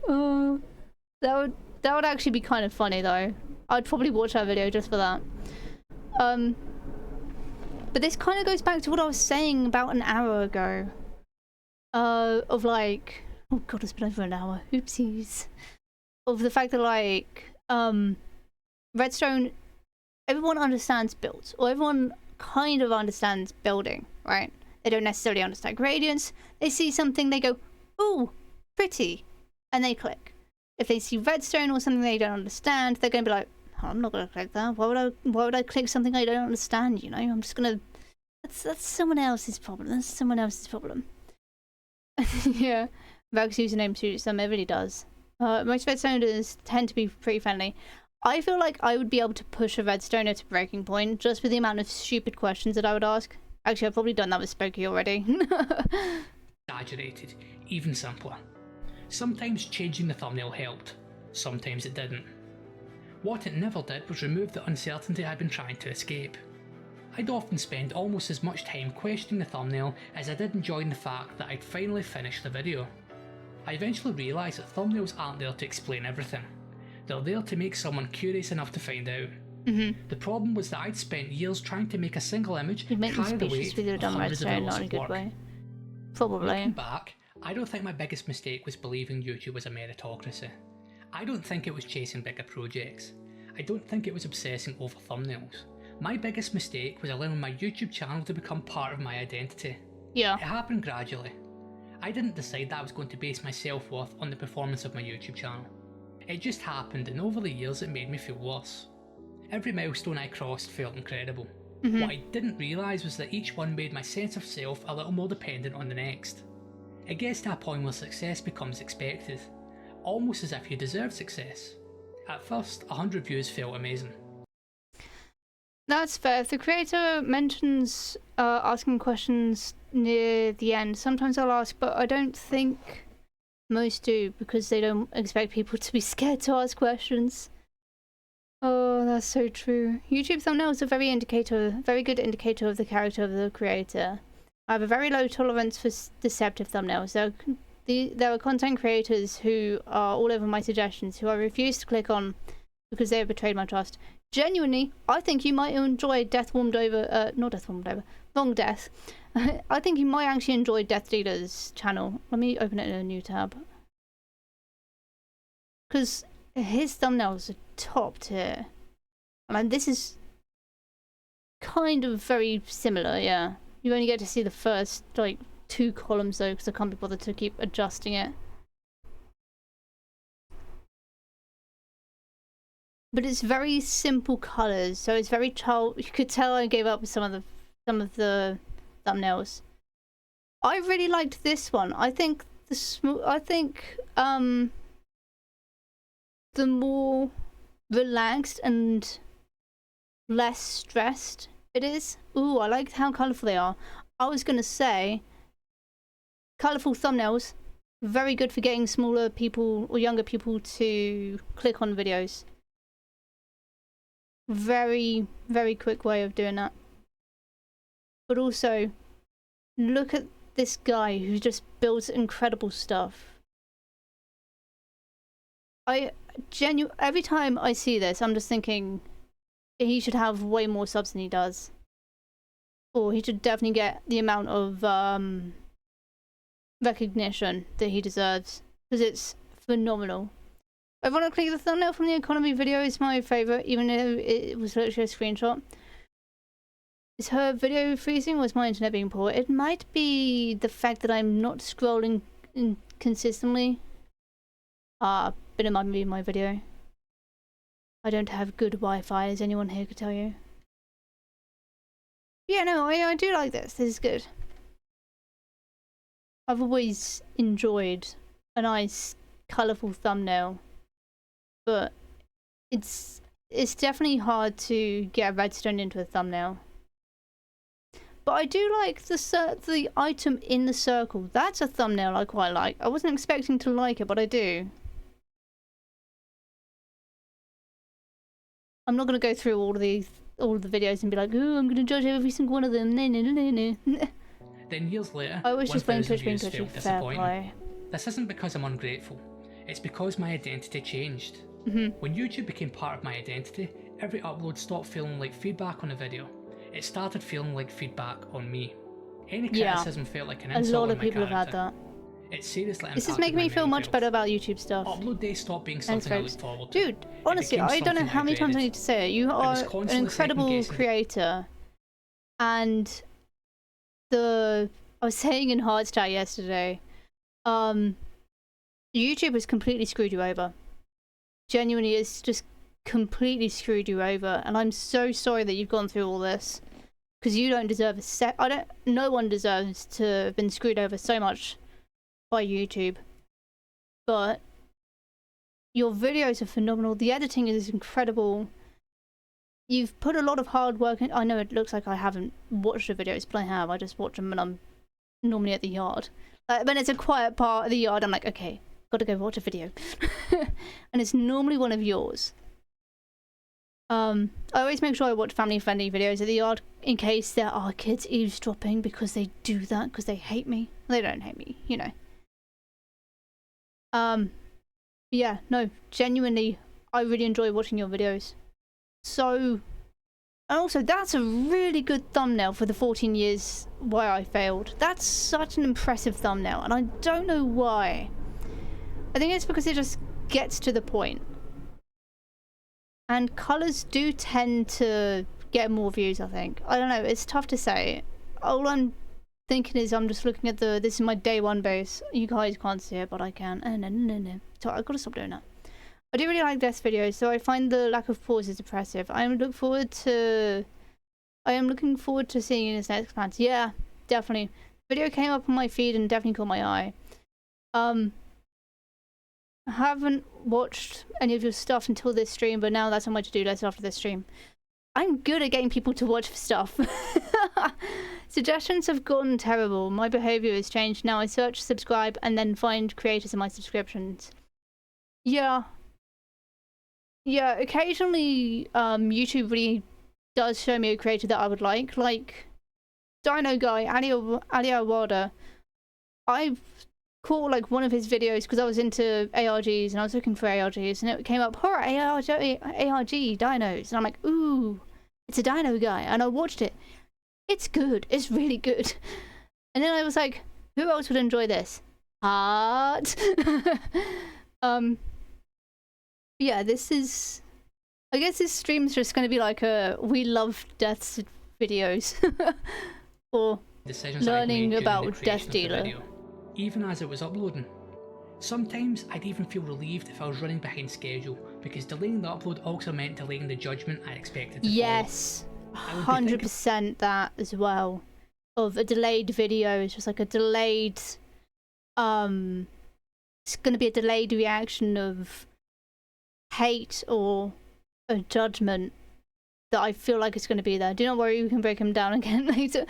That would actually be kind of funny though. I'd probably watch that video just for that. But this kind of goes back to what I was saying about an hour ago. Of like, oh god, it's been over an hour. Oopsies. Of the fact that like, redstone, everyone understands builds, or everyone kind of understands building, right? They don't necessarily understand gradients. They see something, they go, ooh, pretty, and they click. If they see redstone or something they don't understand, they're going to be like, oh, I'm not going to click that. Why would I click something I don't understand, you know? I'm just going to... That's someone else's problem. That's someone else's problem. Yeah. Valk's username suits them. It really does. Most redstoners tend to be pretty friendly. I feel like I would be able to push a redstoner to breaking point just with the amount of stupid questions that I would ask. Actually, I've probably done that with Spooky already. Exaggerated, even simpler. Sometimes changing the thumbnail helped, sometimes it didn't. What it never did was remove the uncertainty I'd been trying to escape. I'd often spend almost as much time questioning the thumbnail as I did enjoying the fact that I'd finally finished the video. I eventually realised that thumbnails aren't there to explain everything. They're there to make someone curious enough to find out. The problem was that I'd spent years trying to make a single image carry the weight of hundreds of hours of work. Probably. Looking back, I don't think my biggest mistake was believing YouTube was a meritocracy. I don't think it was chasing bigger projects. I don't think it was obsessing over thumbnails. My biggest mistake was allowing my YouTube channel to become part of my identity. Yeah. It happened gradually. I didn't decide that I was going to base my self-worth on the performance of my YouTube channel. It just happened, and over the years it made me feel worse. Every milestone I crossed felt incredible. What I didn't realise was that each one made my sense of self a little more dependent on the next. It gets to a point where success becomes expected, almost as if you deserve success. At first, 100 views felt amazing. That's fair. If the creator mentions asking questions near the end, sometimes I'll ask, but I don't think most do because they don't expect people to be scared to ask questions. Oh, that's so true. YouTube thumbnails are very good indicator of the character of the creator. I have a very low tolerance for deceptive thumbnails. There are content creators who are all over my suggestions who I refuse to click on because they have betrayed my trust. Genuinely, I think you might enjoy Long Death. I think you might actually enjoy Deathdealer's channel. Let me open it in a new tab. Because his thumbnails are top tier. And this is kind of very similar, yeah. You only get to see the first, like, 2 columns though, because I can't be bothered to keep adjusting it. But it's very simple colours, so it's very child. You could tell I gave up with some of the thumbnails. I really liked this one. I think the more relaxed and less stressed it is. Ooh, I like how colourful they are. I was gonna say, colourful thumbnails, very good for getting smaller people or younger people to click on videos. Very, very quick way of doing that. But also, look at this guy who just builds incredible stuff. Every time I see this, I'm just thinking he should have way more subs than he does. Or he should definitely get the amount of recognition that he deserves. Because it's phenomenal. Ironically, the thumbnail from the economy video is my favourite, even though it was literally a screenshot. Is her video freezing or is my internet being poor? It might be the fact that I'm not scrolling consistently. But it might be my video. I don't have good Wi-Fi, as anyone here could tell you. Yeah, no, I do like this. This is good. I've always enjoyed a nice, colourful thumbnail. But it's definitely hard to get a redstone into a thumbnail. But I do like the item in the circle. That's a thumbnail I quite like. I wasn't expecting to like it, but I do. I'm not going to go through all of the videos and be like, oh, I'm going to judge every single one of them. No. Then years later, I was just playing 1,000 Twitch being views felt Twitch. Fair disappointing. play. This isn't because I'm ungrateful. It's because my identity changed. When YouTube became part of my identity, every upload stopped feeling like feedback on a video. It started feeling like feedback on me. Any criticism felt like an insult on my character. A lot of people have had that. It seriously this is making me feel much better about YouTube stuff. Upload day stopped being something I look forward to. Dude, honestly, I don't know how many times I need to say it. You are an incredible creator. And I was saying in Hearts Chat yesterday, YouTube has completely screwed you over. Genuinely, it's just completely screwed you over. And I'm so sorry that you've gone through all this. Because you don't deserve no one deserves to have been screwed over so much by YouTube. But your videos are phenomenal. The editing is incredible. You've put a lot of hard work in. I know it looks like I haven't watched the videos, but I have. I just watch them when I'm normally at the yard. When it's a quiet part of the yard, I'm like, okay, gotta go watch a video. And it's normally one of yours. I always make sure I watch family-friendly videos at the yard in case there are kids eavesdropping, because they do that because they hate me. They don't hate me, you know. Yeah, no, genuinely, I really enjoy watching your videos. So, and also, that's a really good thumbnail for the 14 years why I failed. That's such an impressive thumbnail, and I don't know why. I think it's because it just gets to the point. And colours do tend to get more views, I think. I don't know, it's tough to say. All I'm thinking is I'm just looking at this is my day one base. You guys can't see it, but I can. No. So I've got to stop doing that. I do really like death videos, so I find the lack of pauses depressive. I am looking forward to seeing his next plans. Yeah, definitely. Video came up on my feed and definitely caught my eye. I haven't watched any of your stuff until this stream, but now that's on my to-do list after this stream. I'm good at getting people to watch stuff. Suggestions have gone terrible. My behavior has changed. Now I search, subscribe, and then find creators in my subscriptions. Yeah. Yeah, occasionally YouTube really does show me a creator that I would like Dino Guy, Ali Wada. I've caught like one of his videos because I was into ARGs and I was looking for ARGs and it came up horror ARG dinos and I'm like, ooh, it's a Dino Guy, and I watched it. It's good. It's really good. And then I was like, who else would enjoy this? Art. Yeah, this is, I guess this stream's just going to be like a we love deaths videos or learning about Deathdealer. Even as it was uploading. Sometimes I'd even feel relieved if I was running behind schedule, because delaying the upload also meant delaying the judgment I expected to yes, 100% that as well. Of a delayed video, it's just like a delayed, it's going to be a delayed reaction of hate or a judgment that I feel like it's going to be there. Do not worry, we can break him down again later.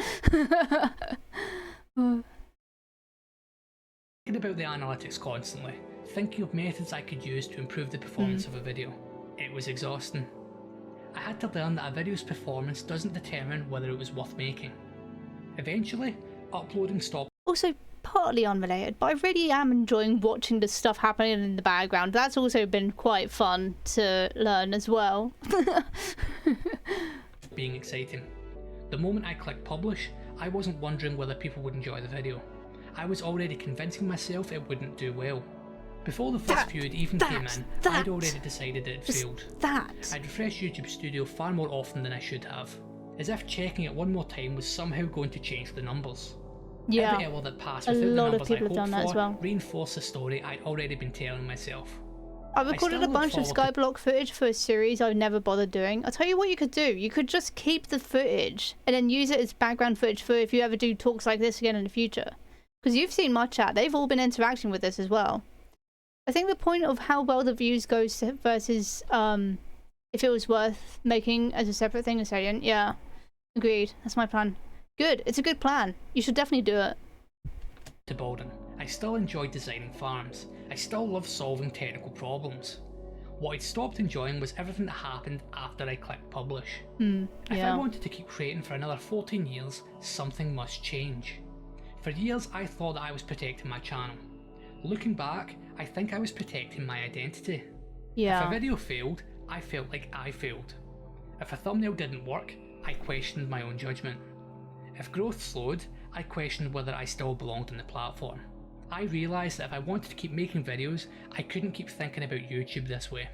Thinking about the analytics constantly, thinking of methods I could use to improve the performance of a video. It was exhausting. I had to learn that a video's performance doesn't determine whether it was worth making. Eventually, uploading stopped. Also, partly unrelated, but I really am enjoying watching the stuff happening in the background. That's also been quite fun to learn as well. Being exciting. The moment I clicked publish, I wasn't wondering whether people would enjoy the video. I was already convincing myself it wouldn't do well. Before the first few even came in, I'd already decided it failed. I'd refresh YouTube Studio far more often than I should have, as if checking it one more time was somehow going to change the numbers. Yeah, every hour that passed without the numbers I hoped for well. Reinforced the story I'd already been telling myself. I recorded a bunch of Skyblock footage for a series I've never bothered doing. I'll tell you what you could do. You could just keep the footage and then use it as background footage for if you ever do talks like this again in the future. Because you've seen my chat, they've all been interacting with this as well. I think the point of how well the views goes versus if it was worth making as a separate thing is salient. Yeah, agreed. That's my plan. Good, it's a good plan. You should definitely do it. To Bolden, I still enjoyed designing farms. I still love solving technical problems. What I'd stopped enjoying was everything that happened after I clicked publish. If I wanted to keep creating for another 14 years, something must change. For years I thought that I was protecting my channel. Looking back, I think I was protecting my identity. Yeah. If a video failed, I felt like I failed. If a thumbnail didn't work, I questioned my own judgment. If growth slowed, I questioned whether I still belonged on the platform. I realised that if I wanted to keep making videos, I couldn't keep thinking about YouTube this way.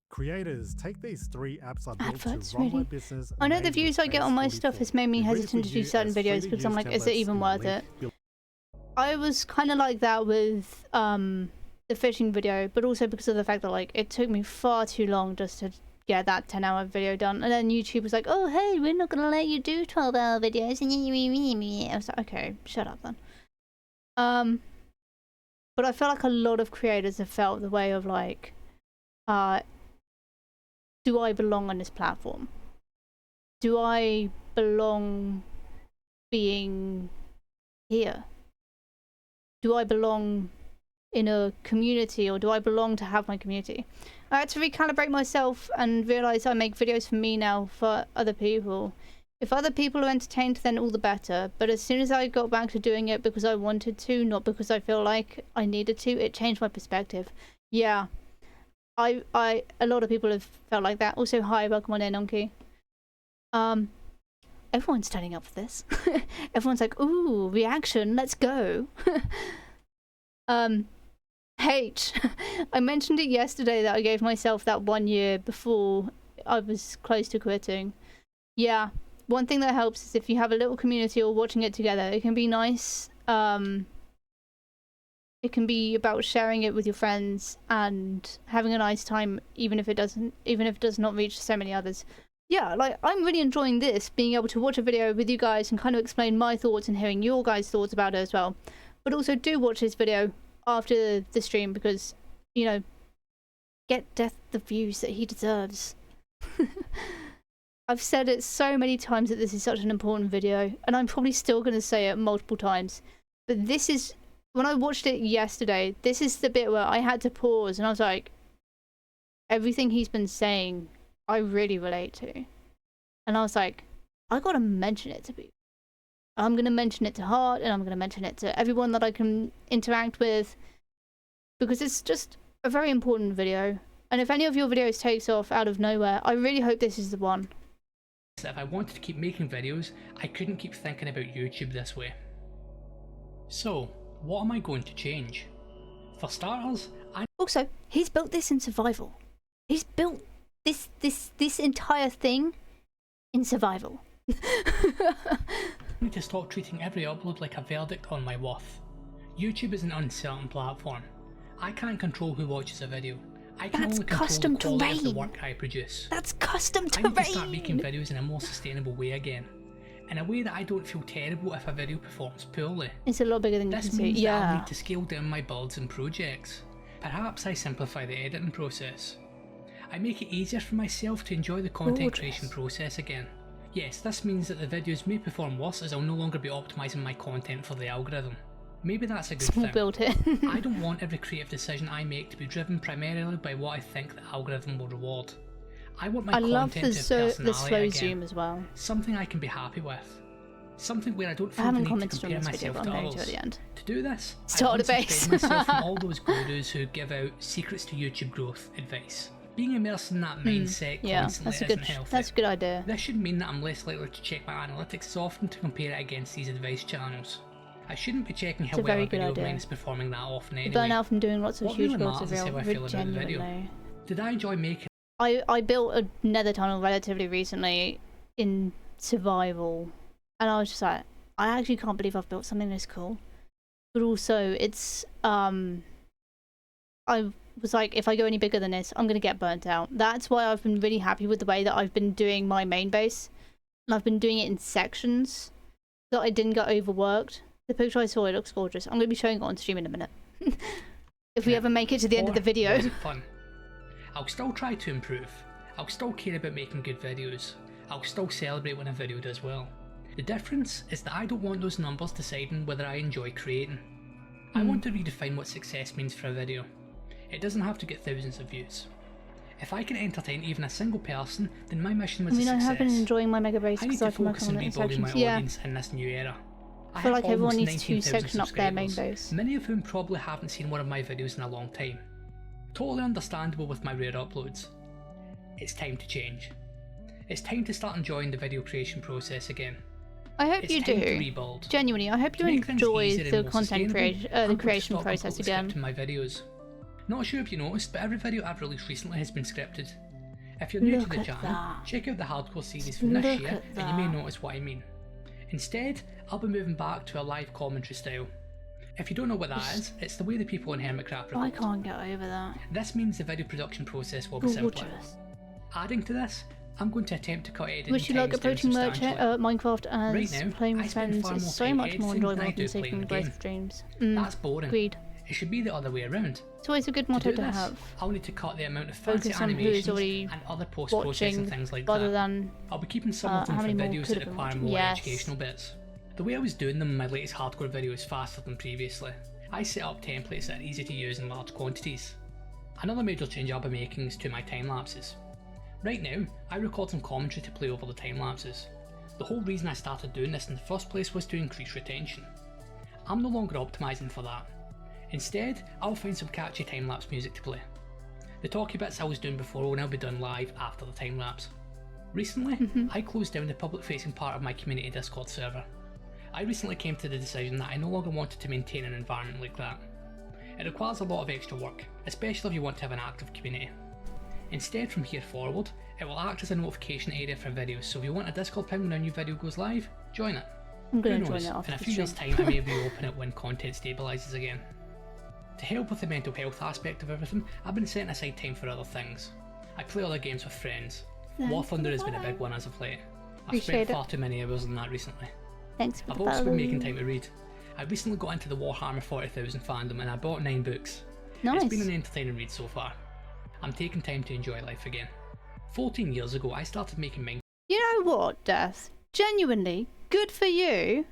Creators, take these 3 apps I built Adverts, to run really? my business. I know the views I get on my stuff has made me hesitant to do certain videos because I'm like, is it even worth it? I was kind of like that with the fishing video, but also because of the fact that like it took me far too long just to get that 10-hour video done, and then YouTube was like, oh hey, we're not gonna let you do 12-hour videos. I was like, okay, shut up then. But I feel like a lot of creators have felt the way of like, do I belong on this platform? Do I belong being here? Do I belong in a community, or do I belong to have my community? I had to recalibrate myself and realise I make videos for me now, for other people. If other people are entertained, then all the better. But as soon as I got back to doing it because I wanted to, not because I feel like I needed to, it changed my perspective. Yeah. A lot of people have felt like that. Also, hi, welcome on in, Donkey. Everyone's turning up for this. Everyone's like, ooh, reaction, let's go. H. I mentioned it yesterday that I gave myself that 1 year before I was close to quitting. Yeah, one thing that helps is if you have a little community or watching it together, it can be nice. It can be about sharing it with your friends and having a nice time, even if it does not reach so many others. Yeah, like I'm really enjoying this, being able to watch a video with you guys and kind of explain my thoughts and hearing your guys' thoughts about it as well. But also do watch this video after the stream, because you know, get Death the views that he deserves. I've said it so many times that this is such an important video, and I'm probably still going to say it multiple times. But this is, when I watched it yesterday, this is the bit where I had to pause and I was like, everything he's been saying, I really relate to. And I was like, I gotta mention it to people. I'm gonna mention it to Hart, and I'm gonna mention it to everyone that I can interact with, because it's just a very important video. And if any of your videos takes off out of nowhere, I really hope this is the one. If I wanted to keep making videos, I couldn't keep thinking about YouTube this way. So, what am I going to change? For starters, Also, he's built this in survival. He's built this entire thing in survival. I need to stop treating every upload like a verdict on my worth. YouTube is an uncertain platform. I can't control who watches a video. I can only control the quality of the work I produce. That's custom I need to start making videos in a more sustainable way again. In a way that I don't feel terrible if a video performs poorly. It's a lot bigger than you can see. This means that I'll need to scale down my builds and projects. Perhaps I simplify the editing process. I make it easier for myself to enjoy the content creation process again. Yes, this means that the videos may perform worse as I'll no longer be optimising my content for the algorithm. Maybe that's a good thing. Build it. I don't want every creative decision I make to be driven primarily by what I think the algorithm will reward. I want my content to have personality slow again. zoom as well. Something I can be happy with. Something where I don't I feel the haven't need to commented on compare this video, myself but to I'm going to others. at the end. To do this, Start I a base. unsubscribe myself from all those gurus who give out secrets to YouTube growth advice. Being immersed in that mindset constantly isn't healthy. That's a good idea. This should mean that I'm less likely to check my analytics as often to compare it against these advice channels. I shouldn't be checking how well a video of mine is performing that often anyway. Burn out from doing lots of What huge really builds matters of is how I feel about the video. Did I enjoy making I built a nether tunnel relatively recently in survival, and I was just like, I actually can't believe I've built something this cool. But also, it's I was like, if I go any bigger than this, I'm gonna get burnt out. That's why I've been really happy with the way that I've been doing my main base, and I've been doing it in sections, so I didn't get overworked. The picture I saw, it looks gorgeous. I'm gonna be showing it on stream in a minute. If we ever make it to the end of the video. Was it fun? I'll still try to improve. I'll still care about making good videos. I'll still celebrate when a video does well. The difference is that I don't want those numbers deciding whether I enjoy creating. I want to redefine what success means for a video. It doesn't have to get thousands of views. If I can entertain even a single person, then my mission was a success. I have been enjoying my mega base I need because to I can focus work on on it in rebuilding my sections. audience in this new era. I feel like everyone needs to 19,000 section up their main subscribers, base. many of whom probably haven't seen one of my videos in a long time. Totally understandable with my rare uploads. It's time to change. It's time to start enjoying the video creation process again. I hope It's you time to do. rebuild. Genuinely, I hope To you make things enjoy easier and the more content sustainable, the I'm going to creation stop process completely again. scripting my videos. Not sure if you noticed, but every video I've released recently has been scripted. If you're new to the channel, check out the hardcore series from this year and you may notice what I mean. Instead, I'll be moving back to a live commentary style. If you don't know what that is, it's the way the people in Hermitcraft record. I can't get over that. This means the video production process will be simpler. Adding to this, I'm going to attempt to cut editing Wish you luck times down approaching substantially. Minecraft and Right now, playing I with spend friends far is more so time much more editing than enjoyable I than do saving playing the the growth game. of dreams. That's boring. Agreed. It should be the other way around. It's always a good To motto do to this, have. I'll need to cut the amount of fancy Focus on who is animations already and other post-processing watching things like rather that. than I'll be keeping some of them how for many more videos could that have been require watching. more Yes. educational bits. The way I was doing them in my latest hardcore video is faster than previously. I set up templates that are easy to use in large quantities. Another major change I'll be making is to my time lapses. Right now, I record some commentary to play over the time lapses. The whole reason I started doing this in the first place was to increase retention. I'm no longer optimising for that. Instead, I'll find some catchy time-lapse music to play. The talky bits I was doing before will now be done live after the time-lapse. Recently, I closed down the public-facing part of my community Discord server. I recently came to the decision that I no longer wanted to maintain an environment like that. It requires a lot of extra work, especially if you want to have an active community. Instead, from here forward, it will act as a notification area for videos, so if you want a Discord ping when a new video goes live, join it. I'm going Who to join knows, it after in a the few stream. days time I may reopen it when content stabilises again. To help with the mental health aspect of everything, I've been setting aside time for other things. I play other games with friends. War Thunder has been a big one as of late. I've spent far too many hours on that recently. Thanks for I've the also been follow. making time to read. I recently got into the Warhammer 40,000 fandom and I bought 9 books. Nice. It's been an entertaining read so far. I'm taking time to enjoy life again. 14 years ago, I started making Minecraft. You know what, Death? Genuinely, good for you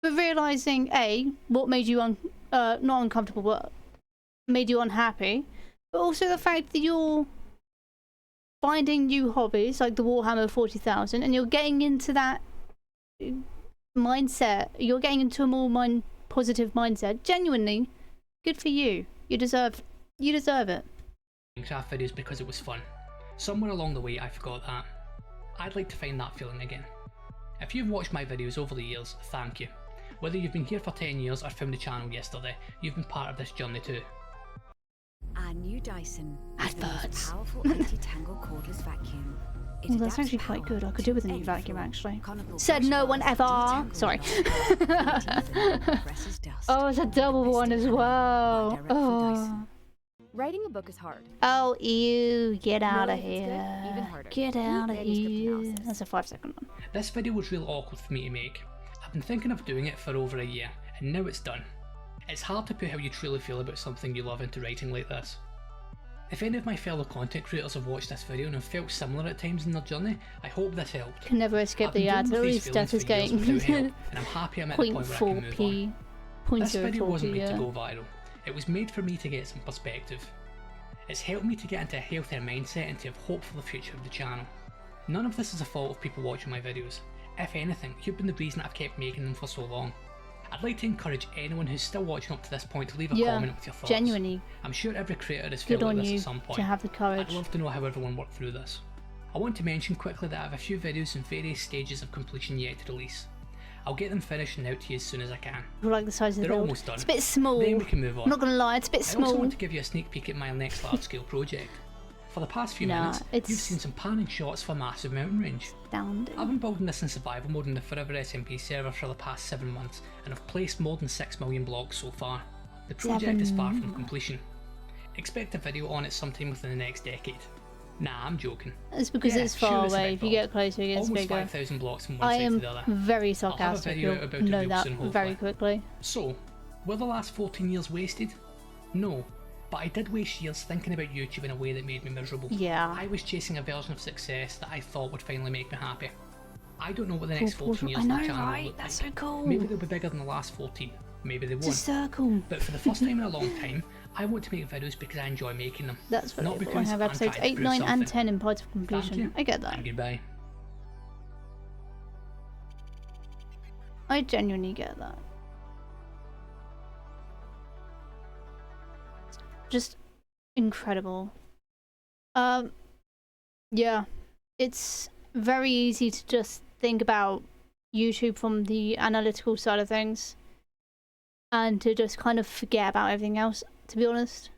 for realising, A, what made you not uncomfortable, but made you unhappy, but also the fact that you're finding new hobbies, like the Warhammer 40,000, and you're getting into that mindset. You're getting into a more positive mindset. Genuinely, good for you. You deserve it. Minecraft videos because it was fun. Somewhere along the way I forgot that. I'd like to find that feeling again. If you've watched my videos over the years, thank you. Whether you've been here for 10 years or found the channel yesterday, you've been part of this journey too. Our new Dyson is the Adverts. most powerful anti-tangle cordless vacuum. It Well, that's adapts actually quite power good. I could to do with a new any vacuum, floor. actually. Conical Said brush no one bars ever. detangle Sorry. dust, and compresses dust. Oh, it's a double The best one of as hand well. by direct from Oh. Dyson. Writing a book is hard. Oh, ew. Get out of Knowing if it's good, here. even harder. Get out of Manuscript here. analysis. That's a 5-second one. This video was real awkward for me to make. I've been thinking of doing it for over a year, and now it's done. It's hard to put how you truly feel about something you love into writing like this. If any of my fellow content creators have watched this video and have felt similar at times in their journey, I hope this helped. Can never escape I've been the dealing ads. with At these least feelings Death is for years getting without help, and I'm happy I'm at the point where I can move on. 0.4p. This video 0.04p, wasn't made to yeah. go viral. It was made for me to get some perspective. It's helped me to get into a healthier mindset and to have hope for the future of the channel. None of this is a fault of people watching my videos. If anything, you've been the reason I've kept making them for so long. I'd like to encourage anyone who's still watching up to this point to leave a Yeah, comment with your thoughts. genuinely. I'm sure every creator has Good felt like on this you at some point. to have the courage. I'd love to know how everyone worked through this. I want to mention quickly that I have a few videos in various stages of completion yet to release. I'll get them finished and out to you as soon as I can. I like the size of the They're build. almost done. It's a bit small. Then we can move on. I'm not gonna lie, it's a bit I also small. want to give you a sneak peek at my next large-scale project. For the past few minutes, it's you've seen some panning shots for massive mountain range. astounding. I've been building this in survival mode in the Forever SMP server for the past 7 months, and I've placed more than 6 million blocks so far. The project is far from completion. Expect a video on it sometime within the next decade. Nah, I'm joking. It's because Yeah, it's sure, far it's a away. big If you build. get closer, it gets Almost bigger. 5,000 blocks from one I side to am the other. very I'll have a sarcastic. video You'll about it know real that soon, very hopefully. quickly. So, were the last 14 years wasted? No, but I did waste years thinking about YouTube in a way that made me miserable. Yeah. I was chasing a version of success that I thought would finally make me happy. I don't know what the next Cool, 14 years I of know, the channel will right? look That's like. so cool. Maybe they'll be bigger than the last 14. Maybe they It's a won't. circle. But for the first time in a long time, I want to make videos because I enjoy making them. That's what not it is. I because have I'm episodes trying to 8, prove 9, and something. 10 in parts of Thank completion. you. I get that. And goodbye. I genuinely get that. Just incredible. Yeah, it's very easy to just think about YouTube from the analytical side of things and to just kind of forget about everything else, to be honest.